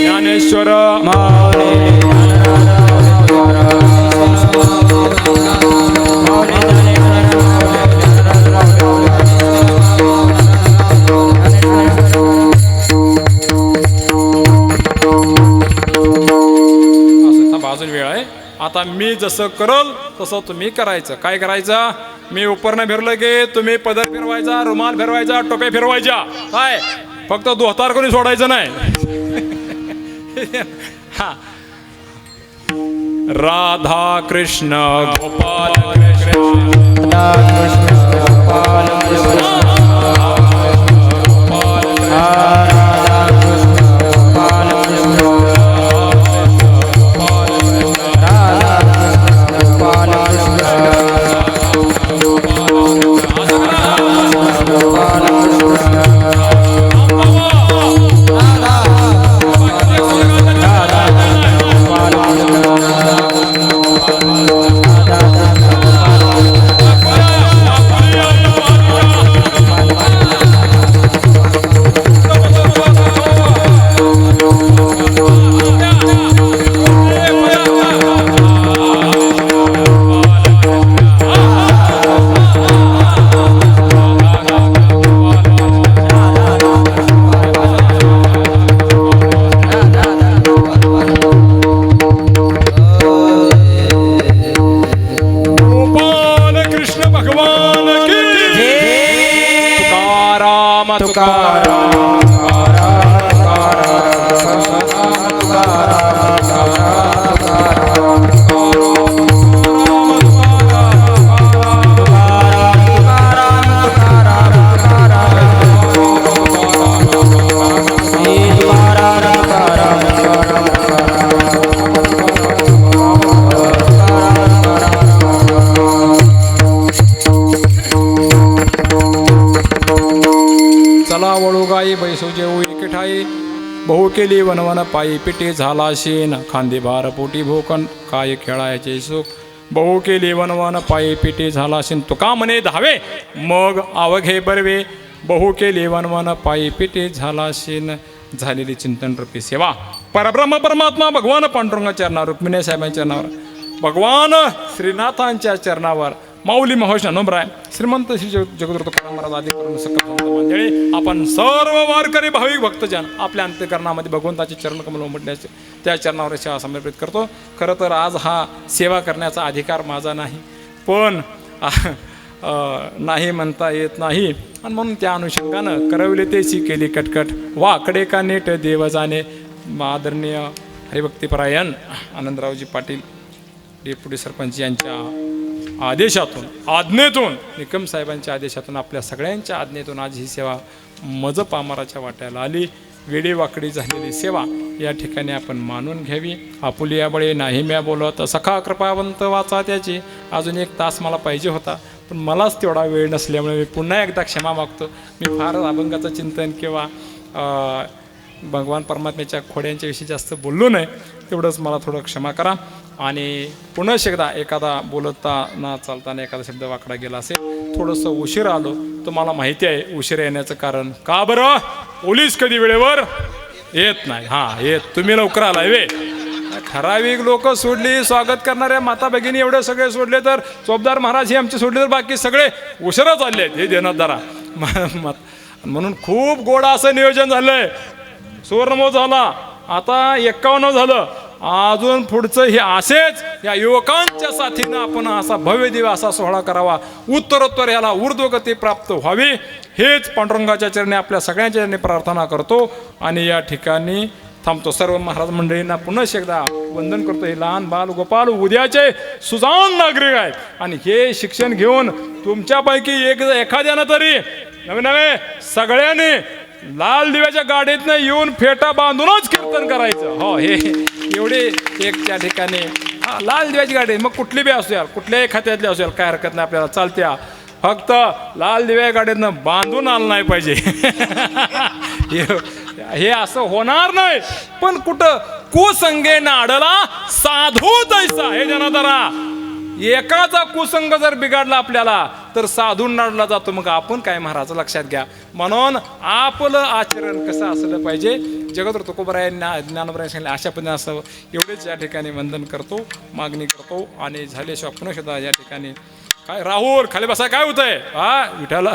ज्ञानेश्वर अजून वेळ आहे. आता मी जसं करल तसं तुम्ही करायचं. काय करायचं? मी उपरनं फिरलं की तुम्ही पदर फिरवायचा, रुमाल फिरवायचा, टोप्या फिरवायच्या. काय फक्त दोहतार कोणी सोडायचं नाही. हा राधा कृष्ण गोपाल बहु केली वनवन पायी पिटी झाला शेन खांदे भार पोटी भोकन काय खेळायचे सुख. बहु केली वनवन पायी पिटी झाला शेन तुका म्हणे धावे मग अवघे बरवे. बहु केली वनवन पायी पिटी झाला शेन झालेली चिंतन रूपी सेवा. परब्रह्म परमात्मा भगवान पांडुरंगाच्या चरणावर, रुक्मिणी साहेबांच्या चरणावर, भगवान श्रीनाथांच्या चरणावर, माऊली महोश नोंबराय, श्रीमंत श्री जगद्गुरु तुकाराम महाराज आदी करून सकल मंडळी आपण सर्व वारकरी भाविक भक्तजन आपल्या अंतःकरणामध्ये भगवंताचे चरणकमल उमटल्याचे त्या चरणावर सेवा समर्पित करतो. खरं तर आज हा सेवा करण्याचा अधिकार माझा नाही, पण नाही म्हणता येत नाही आणि म्हणून त्या अनुषंगानं करवले तेची केली कटकट. वाकडे का नेट देव जाणे. आदरणीय हरिभक्तीपरायण आनंदरावजी पाटील डेप्युटी सरपंच यांच्या आदेशातून, आज्ञेतून, निकम साहेबांच्या आदेशातून, आपल्या सगळ्यांच्या आज्ञेतून आज ही सेवा मज पामराच्या वाट्याला आली. वेडीवाकडी झालेली सेवा या ठिकाणी आपण मानून घ्यावी. आपुलिया बळे नाही म्या बोलत सखा कृपावंत वाचा त्याची. अजून 1 तास मला पाहिजे होता, पण मलाच तेवढा वेळ नसल्यामुळे मी पुन्हा एकदा क्षमा मागतो. मी फार अभंगाचं चिंतन किंवा भगवान परमात्म्याच्या खोड्यांच्या विषयी जास्त बोललो नाही, तेवढंच मला थोडं क्षमा करा. आणि पुन्हा एकदा एखादा बोलताना चालताना एखादा शब्द वाकडा गेला असेल, थोडंसं उशीर आलो, तुम्हाला माहिती आहे उशीर येण्याचं कारण का बरं? पोलीस कधी वेळेवर येत नाही. येत तुम्ही लवकर आलाय वे. ठराविक लोक सोडली, स्वागत करणाऱ्या माता भगिनी एवढे सगळे सोडले, तर चोपदार महाराज हे आमचे सोडले, तर बाकी सगळे उशिरा चालले आहेत. हे देण्यात म्हणून खूप गोड असं नियोजन झालंय. सुवर्णमहोत्सव झाला, आता 51 झालं, अजून पुढचं हे असेच या युवकांच्या साथीनं आपण असा भव्य दिव्य असा सोहळा करावा, उत्तरोत्तर याला ऊर्ध्वगती प्राप्त व्हावी, हेच पांडुरंगाच्या चरणी आपल्या सगळ्यांच्या चरणी प्रार्थना करतो. आणि या ठिकाणी थांबतो. सर्व महाराज मंडळींना पुन्हा एकदा वंदन करतो. हे लहान बाल गोपाल उद्याचे सुजाण नागरिक आहेत आणि हे शिक्षण घेऊन तुमच्यापैकी एखाद्यानं तरी नवे सगळ्यांनी लाल दिव्याच्या गाडीतनं येऊन फेटा बांधूनच कीर्तन करायचं. हे एवढे एक त्या ठिकाणी लाल दिव्याची गाडी, मग कुठली बी असू यार, कुठल्याही खात्यातली असू यार, काय हरकत नाही आपल्याला, चालत्या. फक्त लाल दिव्या गाडीतनं बांधून आलं नाही पाहिजे. हे असं होणार नाही. पण कुठं कुसंगे नाडला साधू तैसा, हे जनादरा. एकाचा कुसंग जर बिघडला आपल्याला तर साधू नाडला जातो. मग आपण काय महाराज लक्षात घ्या. म्हणून आपलं आचरण कसं असलं पाहिजे, जगद्गुरु तुकोबारायांना ज्ञानोबारायांनी सांगितलं अशा पद्धतीने असं. एवढेच या ठिकाणी वंदन करतो, मागणी करतो. आणि झाल्याशिवाय पुन्हा सुद्धा या ठिकाणी काय राहुल खाली बसा, काय होतंय विठाला.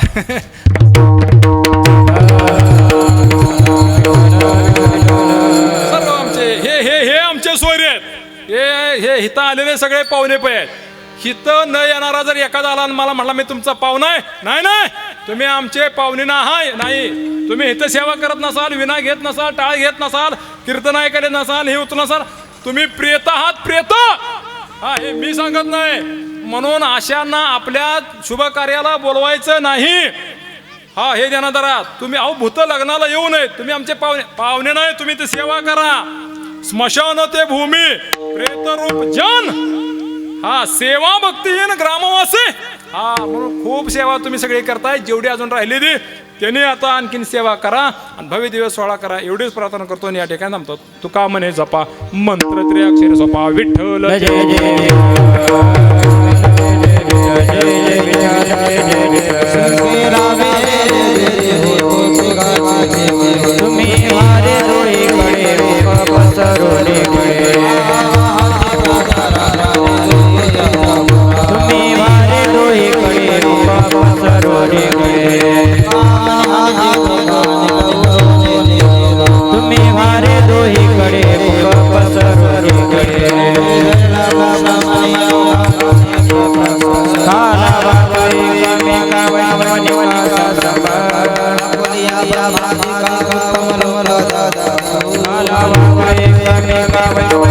सर्व आमचे हे आमचे सोयरे आहेत. हे हिथं आलेले सगळे पाहुणे पै आहेत. हिथं न येणारा जर एखादा आला आणि मला म्हटला मी तुमचा पाहुणा आहे, नाही, तुम्ही आमचे पाहुणे नाही. तुम्ही इथं सेवा करत नसाल, विना घेत नसाल, टाळ घेत नसाल, कीर्तन ऐकले नसाल, हे उचल नसाल, तुम्ही प्रेत आहात, प्रेत. हे मी सांगत नाही. म्हणून अशांना आपल्या शुभ कार्याला बोलवायचं नाही. हे जनादरा, तुम्ही भूत लग्नाला येऊ नये, तुम्ही आमचे पाहुणे नाही, तुम्ही ते सेवा करा. स्मशान ते भूमी प्रेतरूप जन, सेवा भक्तीहीन ग्रामवासी. म्हणून खूप सेवा तुम्ही सगळे करताय. जेवढी अजून राहिलेली त्यांनी आता आणखीन सेवा करा आणि भव्य दिवस सोहळा करा, एवढीच प्रार्थना करतो. आणि या ठिकाणी थांबतो. तुका म्हणे जपा मंत्र त्रिअक्षर सोपा विठ्ठल जय जय. तुम्ही मारे डोळे कडे पसरवले कडे, तुम्ही मारे डोळे कडे पसरवले कडे, तुम्ही मारे डोळे कडे पसरवले कडे. Bye.